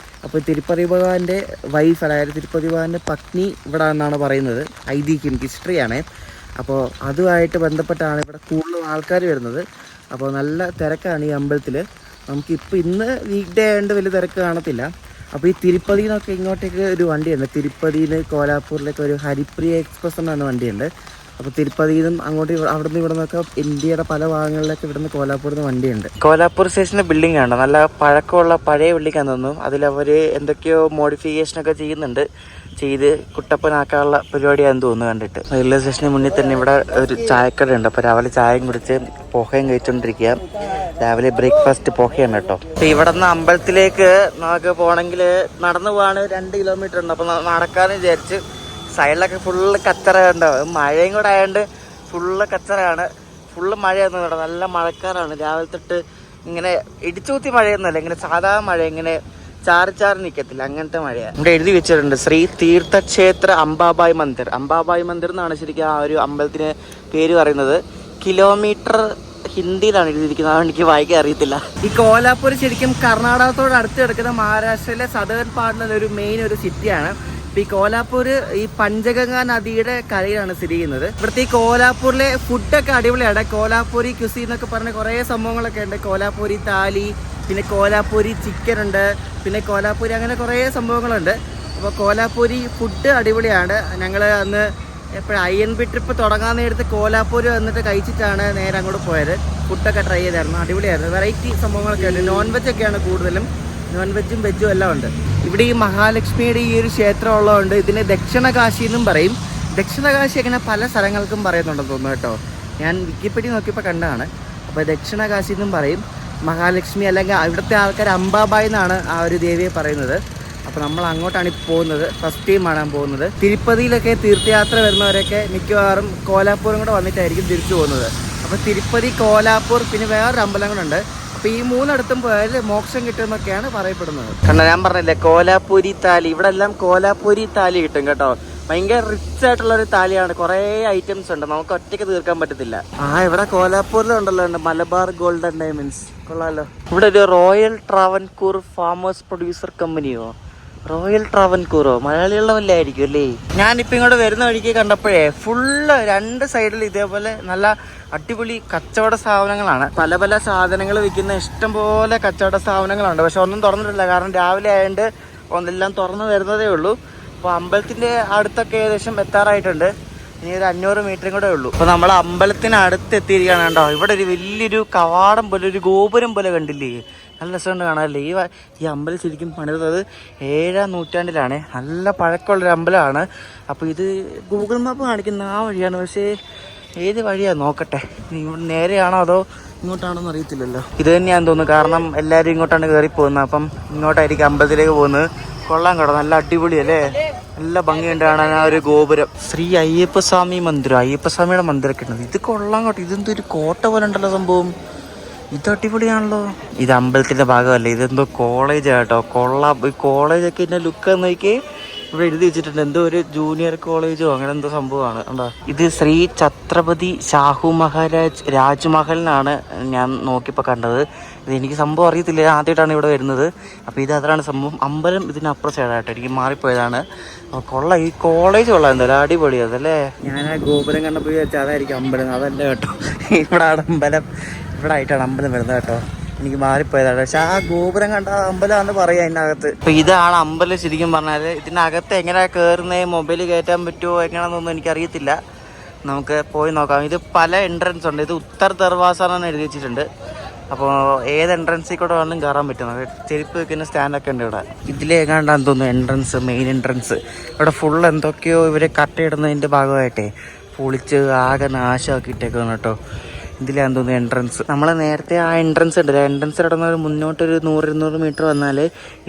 [SPEAKER 1] അപ്പോൾ തിരുപ്പതി ഭഗവാന്റെ വൈഫ്, അതായത് തിരുപ്പതി ഭഗവാന്റെ പത്നി ഇവിടെ എന്നാണ് പറയുന്നത്. ഐതിഹ്യം, ഹിസ്റ്ററിയാണ്. അപ്പോൾ അതുമായിട്ട് ബന്ധപ്പെട്ടാണ് ഇവിടെ കൂടുതലും ആൾക്കാർ വരുന്നത്. അപ്പോൾ നല്ല തിരക്കാണ് ഈ അമ്പലത്തിൽ. നമുക്കിപ്പോൾ ഇന്ന് വീക്ക് ഡേ ആയതുകൊണ്ട് വലിയ തിരക്ക് കാണത്തില്ല. അപ്പോൾ ഈ തിരുപ്പതിയിൽ നിന്നൊക്കെ ഇങ്ങോട്ടേക്ക് ഒരു വണ്ടിയുണ്ട്. തിരുപ്പതിയിൽ നിന്ന് കോലാപ്പൂരിലേക്ക് ഒരു ഹരിപ്രിയ എക്സ്പ്രസ് എന്ന വണ്ടിയുണ്ട്. അപ്പോൾ തിരുപ്പതിയിൽ നിന്നും അങ്ങോട്ട് അവിടെ നിന്ന് ഇവിടെ നിന്നൊക്കെ ഇന്ത്യയുടെ പല ഭാഗങ്ങളിലൊക്കെ ഇവിടെ നിന്ന് കോലാപ്പൂരിൽ നിന്ന് വണ്ടിയുണ്ട്. കോലാപ്പൂർ സ്റ്റേഷൻ്റെ ബിൽഡിംഗ് ആണ്, നല്ല പഴക്കമുള്ള പഴയ ബിൽഡിംഗാന്ന് തോന്നുന്നു. അതിലവർ എന്തൊക്കെയോ മോഡിഫിക്കേഷനൊക്കെ ചെയ്യുന്നുണ്ട്. ചെയ്ത് കുട്ടപ്പനാക്കാനുള്ള പരിപാടിയാണെന്ന് തോന്നുന്നു കണ്ടിട്ട്. റെയിൽവേ സ്റ്റേഷന് മുന്നിൽ തന്നെ ഇവിടെ ഒരു ചായക്കടയുണ്ട്. അപ്പോൾ രാവിലെ ചായയും കുടിച്ച് പോഹയും കഴിച്ചുകൊണ്ടിരിക്കുക. രാവിലെ ബ്രേക്ക്ഫാസ്റ്റ് പോഹയാണ് കേട്ടോ. അപ്പോൾ ഇവിടെ നിന്ന് അമ്പലത്തിലേക്ക് നമുക്ക് പോകണമെങ്കിൽ നടന്നു പോകാണ് 2 കിലോമീറ്റർ ഉണ്ട്. അപ്പോൾ നടക്കാമെന്ന് വിചാരിച്ച്. സൈഡിലൊക്കെ ഫുള്ള് കച്ചറ ഉണ്ടാവും. മഴയും കൂടെ ആയതുകൊണ്ട് ഫുള്ള് കച്ചറയാണ്. ഫുള്ള് മഴയൊന്നും കേട്ടോ, നല്ല മഴക്കാറാണ്. രാവിലെ തൊട്ട് ഇങ്ങനെ ഇടിച്ചുകൂത്തി മഴയൊന്നുമല്ല, ഇങ്ങനെ സാധാ മഴ, ഇങ്ങനെ ചാറി ചാറി നിൽക്കത്തില്ല, അങ്ങനത്തെ മഴയാണ്. ഇവിടെ എഴുതി വെച്ചിട്ടുണ്ട് ശ്രീ തീർത്ഥക്ഷേത്ര അംബാബായ് മന്ദിർ. അംബാബായ് മന്ദിർ എന്നാണ് ശരിക്കും ആ ഒരു അമ്പലത്തിന് പേര് പറയുന്നത്. കിലോമീറ്റർ ഹിന്ദിയിലാണ് എഴുതിയിരിക്കുന്നത്, അതാണ് എനിക്ക് വായിക്കാൻ അറിയത്തില്ല. ഈ കോലാപ്പൂർ ശരിക്കും കർണാടകത്തോട് അടുത്ത് കിടക്കുന്ന മഹാരാഷ്ട്രയിലെ സദേൺ പാർട്ടിലെ ഒരു മെയിൻ ഒരു സിറ്റിയാണ്. ഈ കോലാപ്പൂർ ഈ പഞ്ചഗംഗാ നദിയുടെ കരയിലാണ് സ്ഥിതി ചെയ്യുന്നത്. ഇവിടുത്തെ ഈ കോലാപ്പൂരിലെ ഫുഡൊക്കെ അടിപൊളിയാണ്. കോലാപ്പൂരി ക്യുസി എന്നൊക്കെ പറഞ്ഞ കുറേ സംഭവങ്ങളൊക്കെ ഉണ്ട്. കോലാപ്പൂരി താലി, പിന്നെ കോലാപ്പൂരി ചിക്കൻ ഉണ്ട്, പിന്നെ കോലാപ്പൂരി, അങ്ങനെ കുറേ സംഭവങ്ങളുണ്ട്. അപ്പോൾ കോലാപ്പൂരി ഫുഡ് അടിപൊളിയാണ്. ഞങ്ങൾ അന്ന് എപ്പോഴും INB ട്രിപ്പ് തുടങ്ങാൻ നേരത്ത് കോലാപ്പൂർ വന്നിട്ട് കഴിച്ചിട്ടാണ് നേരെ അങ്ങോട്ട് പോയത്. ഫുഡൊക്കെ ട്രൈ ചെയ്തായിരുന്നു, അടിപൊളിയായിരുന്നു. വെറൈറ്റി സംഭവങ്ങളൊക്കെ ഉണ്ട്. നോൺ വെജ് ഒക്കെയാണ് കൂടുതലും, നോൺ വെജും വെജും എല്ലാം ഉണ്ട്. ഇവിടെ ഈ മഹാലക്ഷ്മിയുടെ ഈ ഒരു ക്ഷേത്രം ഉള്ളതുകൊണ്ട് ഇതിന് ദക്ഷിണകാശി എന്നും പറയും. ദക്ഷിണകാശി അങ്ങനെ പല സ്ഥലങ്ങൾക്കും പറയുന്നുണ്ടെന്ന് തോന്നുന്നു കേട്ടോ. ഞാൻ വിക്കിപീഡിയ നോക്കിയപ്പോൾ കണ്ടതാണ്. അപ്പോൾ ദക്ഷിണകാശി എന്നും പറയും. മഹാലക്ഷ്മി അല്ലെങ്കിൽ ഇവിടുത്തെ ആൾക്കാർ അംബാബായ് എന്നാണ് ആ ഒരു ദേവിയെ പറയുന്നത്. അപ്പോൾ നമ്മൾ അങ്ങോട്ടാണ് ഇപ്പോൾ പോകുന്നത്. ഫസ്റ്റ് ടൈമാണ് പോകുന്നത്. തിരുപ്പതിയിലൊക്കെ തീർത്ഥയാത്ര വരുന്നവരൊക്കെ മിക്കവാറും കോലാപ്പൂരും കൂടെ വന്നിട്ടായിരിക്കും തിരിച്ചു പോകുന്നത്. അപ്പോൾ തിരുപ്പതി, കോലാപ്പൂർ, പിന്നെ വേറൊരു അമ്പലം കൂടെ ഉണ്ട്. അപ്പോൾ ഈ മൂന്നിടത്തും പോയാൽ മോക്ഷം കിട്ടുമെന്നൊക്കെയാണ് പറയപ്പെടുന്നത്. കാരണം ഞാൻ പറഞ്ഞില്ലേ കോലാപ്പൂരി താലി, ഇവിടെ എല്ലാം കോലാപ്പൂരി താലി കിട്ടും കേട്ടോ. ഭയങ്കര റിച്ച് ആയിട്ടുള്ളൊരു താലിയാണ്. കുറേ ഐറ്റംസ് ഉണ്ട്, നമുക്ക് ഒറ്റയ്ക്ക് തീർക്കാൻ പറ്റത്തില്ല. ഇവിടെ കോലാപ്പൂരിലുണ്ടല്ലോ മലബാർ ഗോൾഡൻ ഡയമണ്ട്സ്, കൊള്ളാലോ. ഇവിടെ ഒരു റോയൽ ട്രാവൻകൂർ ഫാമേഴ്സ് പ്രൊഡ്യൂസർ കമ്പനിയോ, റോയൽ ട്രാവൻകൂറോ, മലയാളികളുടെ വല്ല ആയിരിക്കും അല്ലേ. ഞാനിപ്പോൾ ഇങ്ങോട്ട് വരുന്ന വഴിക്ക് കണ്ടപ്പോഴേ ഫുള്ള് രണ്ട് സൈഡിൽ ഇതേപോലെ നല്ല അടിപൊളി കച്ചവട സ്ഥാപനങ്ങളാണ്. പല പല സാധനങ്ങൾ വിൽക്കുന്ന ഇഷ്ടംപോലെ കച്ചവട സ്ഥാപനങ്ങളുണ്ട്. പക്ഷെ ഒന്നും തുറന്നിട്ടില്ല, കാരണം രാവിലെ ആയതുകൊണ്ട് ഒന്നെല്ലാം തുറന്നു വരുന്നതേ ഉള്ളൂ. അപ്പോൾ അമ്പലത്തിൻ്റെ അടുത്തൊക്കെ ഏകദേശം എത്താറായിട്ടുണ്ട്. ഇനി ഒരു 500 മീറ്ററും കൂടെ ഉള്ളൂ. അപ്പോൾ നമ്മൾ അമ്പലത്തിനടുത്ത് എത്തിയിരിക്കുകയാണ് കേട്ടോ. ഇവിടെ ഒരു വലിയൊരു കവാടം പോലെ, ഒരു ഗോപുരം പോലെ കണ്ടില്ലേ, നല്ല രസമുണ്ട് കാണാമല്ലേ. ഈ അമ്പലം ശരിക്കും പണിതത് 7ാം നൂറ്റാണ്ടിലാണ്. നല്ല പഴക്കമുള്ളൊരു അമ്പലമാണ്. അപ്പോൾ ഇത് ഗൂഗിൾ മാപ്പ് കാണിക്കുന്ന ആ വഴിയാണ്, പക്ഷേ ഏത് വഴിയാണ് നോക്കട്ടെ. ഇവിടെ നേരെയാണോ അതോ ഇങ്ങോട്ടാണോ എന്ന് അറിയത്തില്ലല്ലോ. ഇത് തന്നെയാണെന്ന് തോന്നുന്നു, കാരണം എല്ലാവരും ഇങ്ങോട്ടാണ് കയറി പോകുന്നത്. അപ്പം ഇങ്ങോട്ടായിരിക്കും അമ്പലത്തിലേക്ക് പോകുന്നത്. കൊള്ളാൻ കേട്ടോ, നല്ല അടിപൊളിയല്ലേ, നല്ല ഭംഗിയുണ്ട് കാണാൻ ആ ഒരു ഗോപുരം. ശ്രീ അയ്യപ്പസ്വാമി മന്ദിരം, അയ്യപ്പസ്വാമിയുടെ മന്ദിരമൊക്കെ ഉണ്ട്. ഇത് കൊള്ളാൻ കേട്ടോ, ഇതെന്തൊരു കോട്ട പോലെ ഉണ്ടല്ലോ സംഭവം. ഇത് അടിപൊളിയാണല്ലോ. ഇത് അമ്പലത്തിന്റെ ഭാഗമല്ലേ, ഇതെന്തോ കോളേജ് കേട്ടോ. കൊള്ളാം. ഈ കോളേജൊക്കെ ഇതിന്റെ ലുക്ക് നോക്കി ഇവിടെ എഴുതി വെച്ചിട്ടുണ്ട്. എന്തോ ഒരു ജൂനിയർ കോളേജോ അങ്ങനെ എന്തോ സംഭവമാണ് കണ്ടോ. ഇത് ശ്രീ ഛത്രപതി ഷാഹു മഹാരാജ് രാജ്മഹലിനാണ് ഞാൻ നോക്കിയപ്പോൾ കണ്ടത്. ഇത് എനിക്ക് സംഭവം അറിയത്തില്ല, ആദ്യമായിട്ടാണ് ഇവിടെ വരുന്നത്. അപ്പോൾ ഇത് അതാണ് സംഭവം. അമ്പലം ഇതിനപ്പുറം സൈഡായിട്ട് എനിക്ക് മാറിപ്പോയതാണ്. കൊള്ളാം, ഈ കോളേജ് കൊള്ളാം, എന്തായാലും അടിപൊളിയാണ് അതല്ലേ. ഞാൻ ആ ഗോപുരം കണ്ടപ്പോൾ വെച്ചാൽ അതായിരിക്കും അമ്പലം, അതല്ല കേട്ടോ. ഇവിടെ അമ്പലം, ഇവിടെ ആയിട്ടാണ് അമ്പലം വരുന്നത് കേട്ടോ. എനിക്ക് മാറിപ്പോയതാണ്. പക്ഷെ ആ ഗോപുരം കണ്ട അമ്പലമാണെന്ന് പറയാം അതിനകത്ത്. അപ്പോൾ ഇതാണ് അമ്പലം ശരിക്കും പറഞ്ഞാൽ. ഇതിനകത്ത് എങ്ങനെയാണ് കയറുന്നത്, മൊബൈൽ കയറ്റാൻ പറ്റുമോ എങ്ങനെയാണെന്നൊന്നും എനിക്കറിയത്തില്ല. നമുക്ക് പോയി നോക്കാം. ഇത് പല എൻട്രൻസ് ഉണ്ട്. ഇത് ഉത്തർ ദർവാസ എന്ന് എഴുതി വെച്ചിട്ടുണ്ട്. അപ്പോൾ ഏത് എൻട്രൻസിൽ കൂടെ വേണമെങ്കിലും കയറാൻ പറ്റും. ചെരുപ്പ് വെക്കുന്ന സ്റ്റാൻഡൊക്കെ ഉണ്ട് ഇവിടെ. ഇതിലേക്കാണ്ടാന്ന് തോന്നുന്നു എൻട്രൻസ്, മെയിൻ എൻട്രൻസ്. ഇവിടെ ഫുൾ എന്തൊക്കെയോ ഇവർ കട്ടയിടുന്നതിൻ്റെ ഭാഗമായിട്ടേ പൊളിച്ച് ആകെ നാശമാക്കിയിട്ടേക്കാണ് കേട്ടോ. ഇതിലാന്ന് തോന്നുന്നു എൻട്രൻസ്. നമ്മൾ നേരത്തെ ആ എൻട്രൻസ് ഉണ്ടല്ലോ, എൻട്രൻസ് കിടന്ന ഒരു മുന്നോട്ടൊരു 100-200 മീറ്റർ വന്നാൽ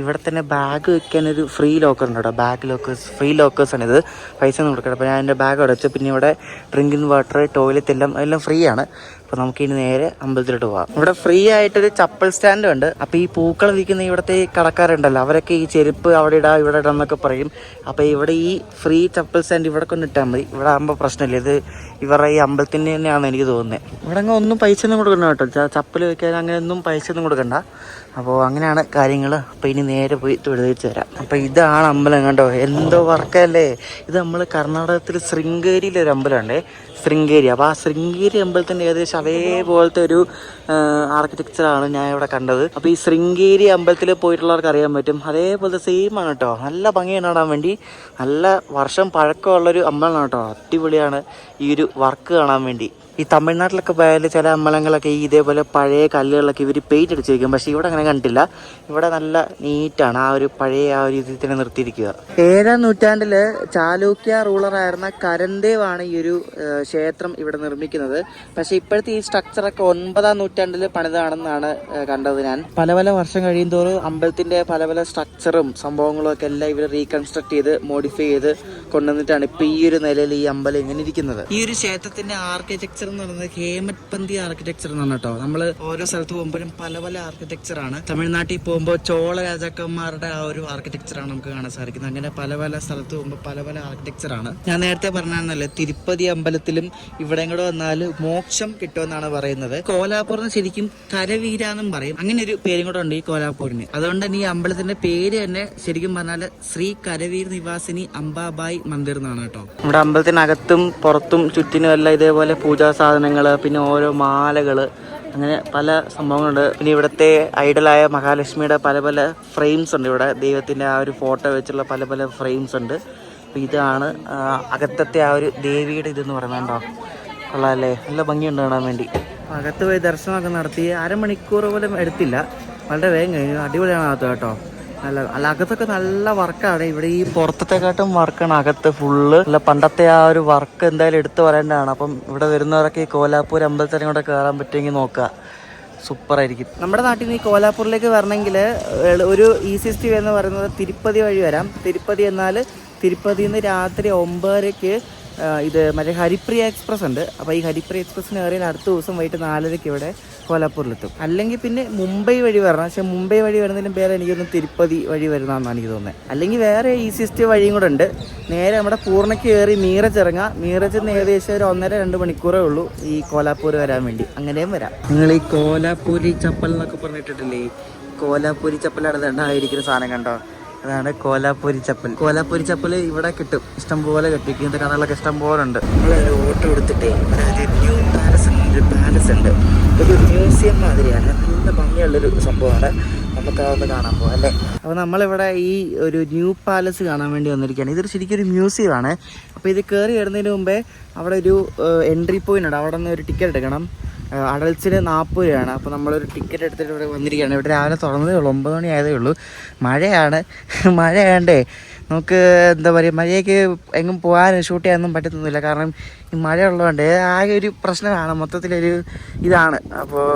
[SPEAKER 1] ഇവിടെ തന്നെ ബാഗ് വെക്കാനൊരു ഫ്രീ ലോക്കർ ഉണ്ട് കേട്ടോ. ബാഗ് ലോക്കേഴ്സ്, ഫ്രീ ലോക്കേഴ്സാണ് ഇത്, പൈസ ഒന്നും കൊടുക്കണം. അപ്പോൾ ഞാൻ എൻ്റെ ബാഗ് അവിടെ വെച്ചു. പിന്നെ ഇവിടെ ഡ്രിങ്കിങ് വാട്ടർ, ടോയ്ലറ്റ് എല്ലാം ഫ്രീ ആണ്. അപ്പോൾ നമുക്ക് ഇനി നേരെ അമ്പലത്തിലോട്ട് പോകാം. ഇവിടെ ഫ്രീ ആയിട്ടൊരു ചപ്പൽ സ്റ്റാൻഡ് ഉണ്ട്. അപ്പോൾ ഈ പൂക്കൾ വിൽക്കുന്ന ഇവിടുത്തെ ഈ കടക്കാരുണ്ടല്ലോ, അവരൊക്കെ ഈ ചെരുപ്പ് അവിടെ ഇടാം ഇവിടെ ഇടാം എന്നൊക്കെ പറയും. അപ്പോൾ ഇവിടെ ഈ ഫ്രീ ചപ്പൽ സ്റ്റാൻഡ് ഇവിടെ കൊണ്ടിട്ടാൽ മതി. ഇവിടെ ആകുമ്പോൾ പ്രശ്നമില്ല. ഇത് ഇവരുടെ ഈ അമ്പലത്തിൻ്റെ തന്നെയാണ് എനിക്ക് തോന്നുന്നത്. ഇവിടെ അങ്ങ് ഒന്നും പൈസ ഒന്നും കൊടുക്കണ്ട കേട്ടോ. ചപ്പൽ വെക്കാൻ അങ്ങനെയൊന്നും പൈസ ഒന്നും കൊടുക്കണ്ട. അപ്പോൾ അങ്ങനെയാണ് കാര്യങ്ങൾ. അപ്പോൾ ഇനി നേരെ പോയി തൊഴുതിച്ച് തരാം. അപ്പോൾ ഇതാണ് അമ്പലം കണ്ടോ, എന്തോ വർക്കല്ലേ. ഇത് നമ്മൾ കർണാടകത്തിൽ ശൃംഗേരിയിലൊരു അമ്പലമുണ്ട്, ശൃംഗേരി. അപ്പോൾ ആ ശൃംഗേരി അമ്പലത്തിൻ്റെ ഏകദേശം അതേപോലത്തെ ഒരു ആർക്കിടെക്ചറാണ് ഞാൻ ഇവിടെ കണ്ടത്. അപ്പോൾ ഈ ശൃംഗേരി അമ്പലത്തിൽ പോയിട്ടുള്ളവർക്ക് അറിയാൻ പറ്റും, അതേപോലത്തെ സെയിം ആണ് കേട്ടോ. നല്ല ഭംഗിയാണ് കാണാൻ വേണ്ടി. നല്ല വർഷം പഴക്കമുള്ളൊരു അമ്പലമാണ് കേട്ടോ. അടിപൊളിയാണ് ഈ ഒരു വർക്ക് കാണാൻ വേണ്ടി. ഈ തമിഴ്നാട്ടിലൊക്കെ പോയാൽ ചില അമ്പലങ്ങളൊക്കെ ഈ ഇതേപോലെ പഴയ കല്ലുകളൊക്കെ ഇവർ പെയിന്റ് അടിച്ച് വയ്ക്കും. പക്ഷേ ഇവിടെ അങ്ങനെ കണ്ടില്ല. ഇവിടെ നല്ല നീറ്റാണ്, ആ ഒരു പഴയ ആ ഒരു ഇതിൽ തന്നെ നിർത്തിയിരിക്കുക. 7ാം നൂറ്റാണ്ടിൽ ചാലൂക്യ റൂളറായിരുന്ന കരൻദേവാണ് ഈ ഒരു ക്ഷേത്രം ഇവിടെ നിർമ്മിക്കുന്നത്. പക്ഷേ ഇപ്പോഴത്തെ ഈ സ്ട്രക്ചറൊക്കെ 9ാം നൂറ്റാണ്ടിൽ പണിതാണെന്നാണ് കണ്ടത് ഞാൻ. പല പല വർഷം കഴിയുന്തോറും അമ്പലത്തിന്റെ പല പല സ്ട്രക്ചറും സംഭവങ്ങളും ഒക്കെ എല്ലാം ഇവർ റീകൺസ്ട്രക്ട് ചെയ്ത് മോഡിഫൈ ചെയ്ത് കൊണ്ടുവന്നിട്ടാണ് ഇപ്പം ഈ ഒരു നിലയിൽ ഈ അമ്പലം ഇങ്ങനെ ഇരിക്കുന്നത്. ഈ ഒരു ക്ഷേത്രത്തിന്റെ ആർക്കിടെക്ചർ ആർക്കിടെക്ചർ എന്ന് പറയുന്നത് ഹേമത്പന്തി ആർക്കിടെക്ചർ എന്നാണ് കേട്ടോ. നമ്മൾ ഓരോ സ്ഥലത്ത് പോകുമ്പോഴും പല പല ആർക്കിടെക്ചറാണ്. തമിഴ്നാട്ടിൽ പോകുമ്പോൾ ചോള രാജാക്കന്മാരുടെ ആ ഒരു ആർക്കിടെക്ചറാണ് നമുക്ക് കാണാൻ സാധിക്കുന്നത്. അങ്ങനെ പല പല സ്ഥലത്ത് പോകുമ്പോൾ പല പല ആർക്കിടെക്ചറാണ്. ഞാൻ നേരത്തെ പറഞ്ഞാൽ തിരുപ്പതി അമ്പലത്തിലും ഇവിടെ കൂടെ വന്നാൽ മോക്ഷം കിട്ടുമെന്നാണ് പറയുന്നത്. കോലാപ്പൂറിന് ശരിക്കും കരവീര എന്നും പറയും. അങ്ങനെ ഒരു പേരും കൂടെ ഉണ്ട് ഈ കോലാപ്പൂരിന്. അതുകൊണ്ട് തന്നെ ഈ അമ്പലത്തിന്റെ പേര് തന്നെ ശരിക്കും പറഞ്ഞാൽ ശ്രീ കരവീർ നിവാസിനി അംബാബായി മന്ദിർ എന്നാണ് കേട്ടോ. നമ്മുടെ അമ്പലത്തിനകത്തും പുറത്തും ചുറ്റിനും എല്ലാം ഇതേപോലെ പൂജാ സാധനങ്ങള്, പിന്നെ ഓരോ മാലകള്, അങ്ങനെ പല സംഭവങ്ങളുണ്ട്. പിന്നെ ഇവിടുത്തെ ഐഡലായ മഹാലക്ഷ്മിയുടെ പല പല ഫ്രെയിംസ് ഉണ്ട്. ഇവിടെ ദൈവത്തിന്റെ ആ ഒരു ഫോട്ടോ വെച്ചുള്ള പല പല ഫ്രെയിംസ് ഉണ്ട്. അപ്പോൾ ഇതാണ് അകത്തത്തെ ആ ഒരു ദേവിയുടെ ഇതെന്ന് പറയുന്നുണ്ടോ. കൊള്ളാമല്ലേ, നല്ല ഭംഗിയുണ്ട് കാണാൻ വേണ്ടി. അകത്ത് പോയി ദർശനമൊക്കെ നടത്തി അരമണിക്കൂർ പോലും എടുത്തില്ല, വളരെ വേഗം കഴിഞ്ഞു. അടിപൊളിയാണ് അകത്ത് കേട്ടോ. അല്ല അകത്തൊക്കെ നല്ല വർക്കാണ്. ഇവിടെ ഈ പുറത്തെക്കാട്ടും വർക്കാണ് അകത്ത് ഫുള്ള്. അല്ല പണ്ടത്തെ ആ ഒരു വർക്ക് എന്തായാലും എടുത്തു പറയേണ്ടതാണ്. അപ്പം ഇവിടെ വരുന്നവരൊക്കെ ഈ കോലാപ്പൂർ അമ്പലത്തിനും കൂടെ കയറാൻ പറ്റുമെങ്കിൽ നോക്കുക, സൂപ്പറായിരിക്കും. നമ്മുടെ നാട്ടിൽ നിന്ന് ഈ കോലാപ്പൂരിലേക്ക് വരണമെങ്കിൽ ഒരു ഈസിയസ്റ്റ് വേ എന്ന് പറയുന്നത് തിരുപ്പതി വഴി വരാം. തിരുപ്പതി എന്നാൽ തിരുപ്പതിയിൽ നിന്ന് രാത്രി 9:30 ഇത് മറ്റേ ഹരിപ്രിയ എക്സ്പ്രസ് ഉണ്ട്. അപ്പോൾ ഈ ഹരിപ്രിയ എക്സ്പ്രസ്സിന് കയറിയാൽ അടുത്ത ദിവസം വൈകിട്ട് 4:30 ഇവിടെ കോലാപ്പൂരിലെത്തും. അല്ലെങ്കിൽ പിന്നെ മുംബൈ വഴി വരണം. പക്ഷേ മുംബൈ വഴി വരുന്നതിനും പേരെ എനിക്കൊന്ന് തിരുപ്പതി വഴി വരുന്നതെന്നാണ് എനിക്ക് തോന്നുന്നത്. അല്ലെങ്കിൽ വേറെ ഈസിയസ്റ്റ് വഴിയും കൂടെ ഉണ്ട്. നേരെ നമ്മുടെ പൂർണ്ണയ്ക്ക് കയറി മീറജ് ഇറങ്ങാം. മീറജിൽ നിന്ന് ഏകദേശം ഒരു 1.5-2 മണിക്കൂറേ ഉള്ളൂ ഈ കോലാപ്പൂർ വരാൻ വേണ്ടി. അങ്ങനെയും വരാം. നിങ്ങൾ ഈ കോലാപ്പൂരി ചപ്പൽ എന്നൊക്കെ പറഞ്ഞിട്ടിട്ടില്ലേ? കോലാപ്പൂരി ചപ്പലാണ് ഇരിക്കുന്ന സാധനം കണ്ടോ? അതാണ് കോലാപ്പൂരി ചപ്പൽ. കോലാപ്പൂരി ചപ്പൽ ഇവിടെ കിട്ടും, ഇഷ്ടംപോലെ കിട്ടും. ഇങ്ങനത്തെ കടകളൊക്കെ ഇഷ്ടംപോലെ ഉണ്ട്. നമ്മളൊരു ഓട്ടോ എടുത്തിട്ടേ അതായത് ന്യൂ പാലസ് ഉണ്ട്. ഒരു മ്യൂസിയം മാതിരിയാണ്, നല്ല ഭംഗിയുള്ളൊരു സംഭവമാണ്. നമുക്ക് അതൊന്ന് കാണാൻ പോകാം അല്ലേ. അപ്പോൾ നമ്മളിവിടെ ഈ ഒരു ന്യൂ പാലസ് കാണാൻ വേണ്ടി വന്നിരിക്കുകയാണ്. ഇതൊരു ശരിക്കും ഒരു മ്യൂസിയമാണ്. അപ്പോൾ ഇത് കയറി വരുന്നതിന് മുമ്പേ അവിടെ ഒരു എൻട്രി പോയിന്റ് ഉണ്ട്. അവിടെ നിന്ന് ഒരു ടിക്കറ്റ് എടുക്കണം. അഡൽസിന് 40 രൂപയാണ്. അപ്പോൾ നമ്മളൊരു ടിക്കറ്റ് എടുത്തിട്ട് ഇവിടെ വന്നിരിക്കുകയാണ്. ഇവിടെ രാവിലെ തുറന്നതേ ഉള്ളൂ, 9 മണി ആയതേ ഉള്ളൂ. മഴയാണ്ടേ നമുക്ക് എന്താ പറയുക, മഴയ്ക്ക് എങ്ങും പോകാൻ ഷൂട്ട് ചെയ്യാനൊന്നും പറ്റുന്നില്ല. കാരണം ഈ മഴ ഉള്ളതുകൊണ്ട് ആകെ ഒരു പ്രശ്നമാണ്, മൊത്തത്തിലൊരു ഇതാണ്. അപ്പോൾ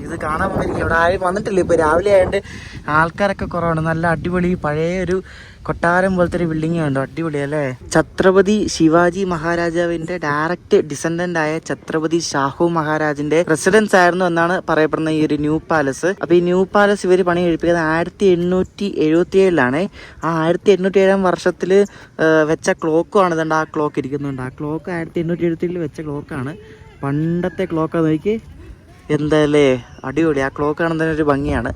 [SPEAKER 1] ഇത് കാണാൻ വന്നിരിക്കും. ഇവിടെ ആരും വന്നിട്ടില്ല. ഇപ്പോൾ രാവിലെ ആയതുകൊണ്ട് ആൾക്കാരൊക്കെ കുറവാണ്. നല്ല അടിപൊളി പഴയ ഒരു കൊട്ടാരം പോലത്തെ ഒരു ബിൽഡിംഗ് ഉണ്ട്, അടിപൊളി അല്ലേ. ഛത്രപതി ശിവാജി മഹാരാജാവിന്റെ ഡയറക്റ്റ് ഡിസെൻഡന്റ് ആയ ഛത്രപതി ഷാഹു മഹാരാജിന്റെ റെസിഡൻസ് ആയിരുന്നു എന്നാണ് പറയപ്പെടുന്ന ഈ ഒരു ന്യൂ പാലസ്. അപ്പൊ ഈ ന്യൂ പാലസ് ഇവർ പണി കഴിപ്പിക്കുന്നത് 1877 ആ 1877 വർഷത്തിൽ വെച്ച ക്ലോക്കാണ്. ഇതുണ്ട് ആ ക്ലോക്ക് ഇരിക്കുന്നുണ്ട്. ആ ക്ലോക്ക് 1877 വെച്ച ക്ലോക്കാണ്. പണ്ടത്തെ ക്ലോക്കാണ്. നോക്കി എന്തായാലേ അടിപൊളി. ആ ക്ലോക്ക് കാണുന്നതിന് ഒരു ഭംഗിയാണ്.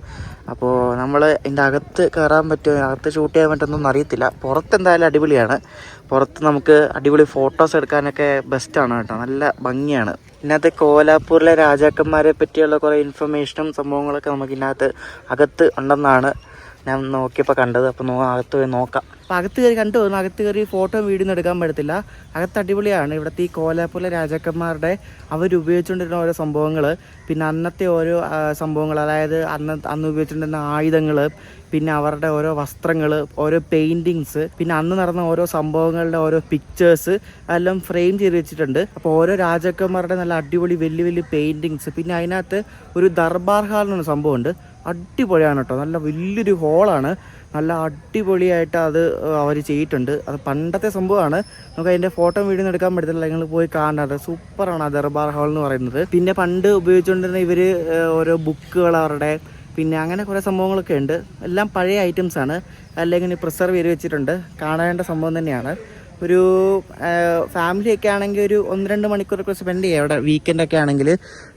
[SPEAKER 1] അപ്പോൾ നമ്മൾ ഇതിൻ്റെ അകത്ത് കയറാൻ പറ്റുമോ, അകത്ത് ഷൂട്ട് ചെയ്യാൻ പറ്റുമെന്നൊന്നും അറിയത്തില്ല. പുറത്ത് എന്തായാലും അടിപൊളിയാണ്. പുറത്ത് നമുക്ക് അടിപൊളി ഫോട്ടോസ് എടുക്കാനൊക്കെ ബെസ്റ്റാണ് കേട്ടോ, നല്ല ഭംഗിയാണ്. ഇതിനകത്ത് കോലാപ്പൂരിലെ രാജാക്കന്മാരെ പറ്റിയുള്ള കുറേ ഇൻഫർമേഷനും സംഭവങ്ങളൊക്കെ നമുക്ക് ഇതിനകത്ത് അകത്ത് ഉണ്ടെന്നാണ് ഞാൻ നോക്കിയപ്പോൾ കണ്ടത്. അപ്പോൾ അകത്ത് പോയി നോക്കാം. അപ്പോൾ അകത്ത് കയറി കണ്ടു തോന്നുന്നു. അകത്ത് കയറി ഫോട്ടോ വീഡിയോ ഒന്നും എടുക്കാൻ പറ്റത്തില്ല. അകത്ത് അടിപൊളിയാണ്. ഇവിടുത്തെ ഈ കോലാപ്പൂരിലെ രാജാക്കന്മാരുടെ അവരുപയോഗിച്ചുകൊണ്ടിരുന്ന ഓരോ സംഭവങ്ങൾ, പിന്നെ അന്നത്തെ ഓരോ സംഭവങ്ങൾ, അതായത് അന്ന് ഉപയോഗിച്ചുകൊണ്ടിരുന്ന ആയുധങ്ങൾ, പിന്നെ അവരുടെ ഓരോ വസ്ത്രങ്ങൾ, ഓരോ പെയിൻറ്റിങ്സ്, പിന്നെ അന്ന് നടന്ന ഓരോ സംഭവങ്ങളുടെ ഓരോ പിക്ചേഴ്സ് എല്ലാം ഫ്രെയിം ചെയ്ത് വെച്ചിട്ടുണ്ട്. അപ്പോൾ ഓരോ രാജാക്കന്മാരുടെ നല്ല അടിപൊളി വലിയ വലിയ പെയിൻറ്റിങ്സ്. പിന്നെ അതിനകത്ത് ഒരു ദർബാർ ഹാൾ എന്നൊരു സംഭവമുണ്ട്. അടിപൊളിയാണ് കേട്ടോ, നല്ല വലിയൊരു ഹോളാണ്. നല്ല അടിപൊളിയായിട്ട് അത് അവർ ചെയ്തിട്ടുണ്ട്. അത് പണ്ടത്തെ സംഭവമാണ്. നമുക്ക് അതിൻ്റെ ഫോട്ടോ വീഡിയോ എടുക്കാൻ പറ്റത്തില്ല, നിങ്ങൾ പോയി കാണാറ്. സൂപ്പറാണ് ആ ദർബാർ ഹാൾ എന്ന് പറയുന്നത്. പിന്നെ പണ്ട് ഉപയോഗിച്ചുകൊണ്ടിരുന്ന ഇവർ ഓരോ ബുക്കുകൾ അവരുടെ, പിന്നെ അങ്ങനെ കുറേ സംഭവങ്ങളൊക്കെ ഉണ്ട്. എല്ലാം പഴയ ഐറ്റംസാണ്, അല്ലെങ്കിൽ പ്രിസർവ് ചെയ്ത് വെച്ചിട്ടുണ്ട്. കാണേണ്ട സംഭവം തന്നെയാണ്. ഒരു ഫാമിലിയൊക്കെ ആണെങ്കിൽ ഒരു 1-2 മണിക്കൂറൊക്കെ സ്പെൻഡ് ചെയ്യുക അവിടെ. വീക്കെൻഡൊക്കെ ആണെങ്കിൽ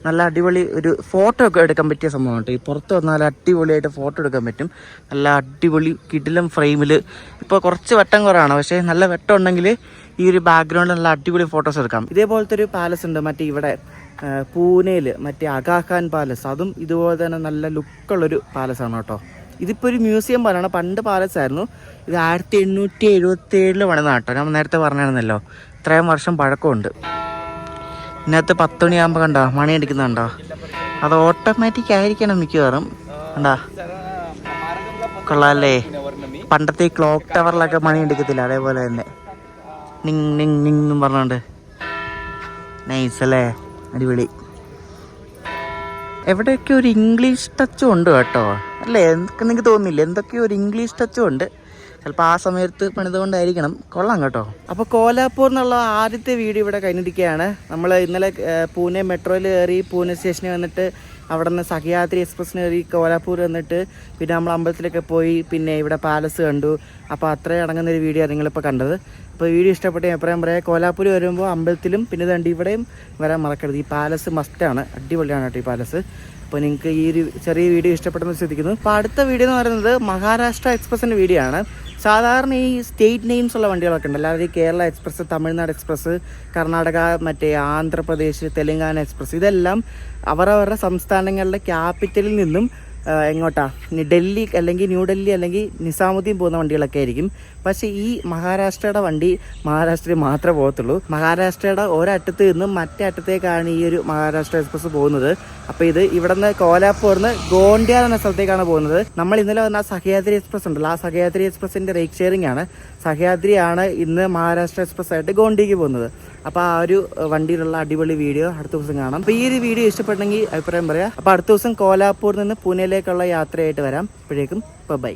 [SPEAKER 1] നല്ല അടിപൊളി ഒരു ഫോട്ടോ ഒക്കെ എടുക്കാൻ പറ്റിയ സംഭവമാണ് കേട്ടോ. ഈ പുറത്ത് വന്നാൽ അടിപൊളിയായിട്ട് ഫോട്ടോ എടുക്കാൻ പറ്റും. നല്ല അടിപൊളി കിടിലം ഫ്രെയിമിൽ. ഇപ്പോൾ കുറച്ച് വെട്ടം കുറവാണ്, പക്ഷേ നല്ല വെട്ടം ഉണ്ടെങ്കിൽ ഈ ഒരു ബാക്ക്ഗ്രൗണ്ടിൽ നല്ല അടിപൊളി ഫോട്ടോസ് എടുക്കാം. ഇതേപോലത്തെ ഒരു പാലസ് ഉണ്ട് മറ്റേ ഇവിടെ പൂനെയിൽ, മറ്റേ അഗാഖാൻ പാലസ്. അതും ഇതുപോലെ തന്നെ നല്ല ലുക്കുള്ളൊരു പാലസാണ് കേട്ടോ. ഇതിപ്പോൾ ഒരു മ്യൂസിയം പോലെയാണ്. പണ്ട് പാലസ് ആയിരുന്നു. ഇത് 1877 പണിതാണ് കേട്ടോ. ഞാൻ നേരത്തെ പറഞ്ഞിരുന്നല്ലോ, ഇത്രയും വർഷം പഴക്കമുണ്ട്. ഇതിനകത്ത് 10 മണിയാകുമ്പോൾ കണ്ടോ മണി അടിക്കുന്നുണ്ടോ? അത് ഓട്ടോമാറ്റിക് ആയിരിക്കണം മിക്കവാറും. കണ്ടാ കൊള്ളാല്ലേ. പണ്ടത്തെ ഈ ക്ലോക്ക് ടവറിലൊക്കെ മണി അടിക്കത്തില്ല, അതേപോലെ തന്നെ നിങ് നിങ് നിങ് എന്നും പറഞ്ഞോണ്ട്. നൈസ് അല്ലേ, അടിപൊളി. എവിടെയൊക്കെ ഒരു ഇംഗ്ലീഷ് ടച്ചും ഉണ്ട് കേട്ടോ, അല്ലേ? നിങ്ങൾക്ക് തോന്നുന്നില്ല? എന്തൊക്കെയോ ഒരു ഇംഗ്ലീഷ് ടച്ചും ഉണ്ട്. ചിലപ്പോൾ ആ സമയത്ത് പണിതുകൊണ്ടായിരിക്കണം. കൊള്ളാം കേട്ടോ. അപ്പോൾ കോലാപ്പൂർ എന്നുള്ള ആദ്യത്തെ വീഡിയോ ഇവിടെ കഴിഞ്ഞിരിക്കുകയാണ്. നമ്മൾ ഇന്നലെ പൂനെ മെട്രോയിൽ കയറി പൂനെ സ്റ്റേഷനിൽ വന്നിട്ട് അവിടെ നിന്ന് സഹ്യാദ്രി എക്സ്പ്രസ്സിന് കയറി കോലാപ്പൂർ വന്നിട്ട് പിന്നെ നമ്മൾ അമ്പലത്തിലൊക്കെ പോയി പിന്നെ ഇവിടെ പാലസ് കണ്ടു. അപ്പോൾ അത്രയും അടങ്ങുന്നൊരു വീഡിയോ നിങ്ങളിപ്പോൾ കണ്ടത്. അപ്പോൾ വീഡിയോ ഇഷ്ടപ്പെട്ട അഭിപ്രായം പറയാം. കോലാപ്പൂർ വരുമ്പോൾ അമ്പലത്തിലും പിന്നെ ഇതുണ്ട് ഇവിടെയും വരാൻ മറക്കരുത്. ഈ പാലസ് മസ്റ്റാണ്, അടിപൊളിയാണ് കേട്ടോ ഈ പാലസ്. അപ്പോൾ നിങ്ങൾക്ക് ഈ ഒരു ചെറിയ വീഡിയോ ഇഷ്ടപ്പെട്ടെന്ന് ശ്രദ്ധിക്കുന്നു. അപ്പോൾ അടുത്ത വീഡിയോ എന്ന് പറയുന്നത് മഹാരാഷ്ട്ര എക്സ്പ്രസിൻ്റെ വീഡിയോ ആണ്. സാധാരണ ഈ സ്റ്റേറ്റ് നെയിംസ് ഉള്ള വണ്ടികളൊക്കെ ഉണ്ട്, അല്ലാതെ ഈ കേരള എക്സ്പ്രസ്, തമിഴ്നാട് എക്സ്പ്രസ്, കർണാടക, മറ്റേ ആന്ധ്രാപ്രദേശ്, തെലങ്കാന എക്സ്പ്രസ്, ഇതെല്ലാം അവരവരുടെ സംസ്ഥാനങ്ങളുടെ ക്യാപിറ്റലിൽ നിന്നും എങ്ങോട്ടാ ഡൽഹി അല്ലെങ്കിൽ ന്യൂഡൽഹി അല്ലെങ്കിൽ നിസാമുദ്ദീൻ പോകുന്ന വണ്ടികളൊക്കെ ആയിരിക്കും. പക്ഷേ ഈ മഹാരാഷ്ട്രയുടെ വണ്ടി മഹാരാഷ്ട്രയിൽ മാത്രമേ പോകത്തുള്ളൂ. മഹാരാഷ്ട്രയുടെ ഒരറ്റത്ത് നിന്നും മറ്റേ അറ്റത്തേക്കാണ് ഈ ഒരു മഹാരാഷ്ട്ര എക്സ്പ്രസ് പോകുന്നത്. അപ്പോൾ ഇത് ഇവിടെ നിന്ന് കോലാപ്പൂർന്ന് ഗോണ്ടിയ എന്ന സ്ഥലത്തേക്കാണ് പോകുന്നത്. നമ്മൾ ഇന്നലെ വന്ന സഹ്യാദ്രി എക്സ്പ്രസ് ഉണ്ടല്ലോ, ആ സഹ്യാദ്രി എക്സ്പ്രസിൻ്റെ റേക്ക് ഷെയറിംഗ് ആണ്. സഹ്യാദ്രിയാണ് ഇന്ന് മഹാരാഷ്ട്ര എക്സ്പ്രസ് ആയിട്ട് ഗോണ്ടിക്ക് പോകുന്നത്. അപ്പോൾ ആ ഒരു വണ്ടിയിലുള്ള അടിപൊളി വീഡിയോ അടുത്ത ദിവസം കാണാം. അപ്പോൾ ഈ ഒരു വീഡിയോ ഇഷ്ടപ്പെട്ടെങ്കിൽ അഭിപ്രായം പറയാം. അപ്പോൾ അടുത്ത ദിവസം കോലാപ്പൂരിൽ നിന്ന് പൂനെയിലേക്കുള്ള യാത്രയായിട്ട് വരാം. അപ്പോഴേക്കും ബൈ.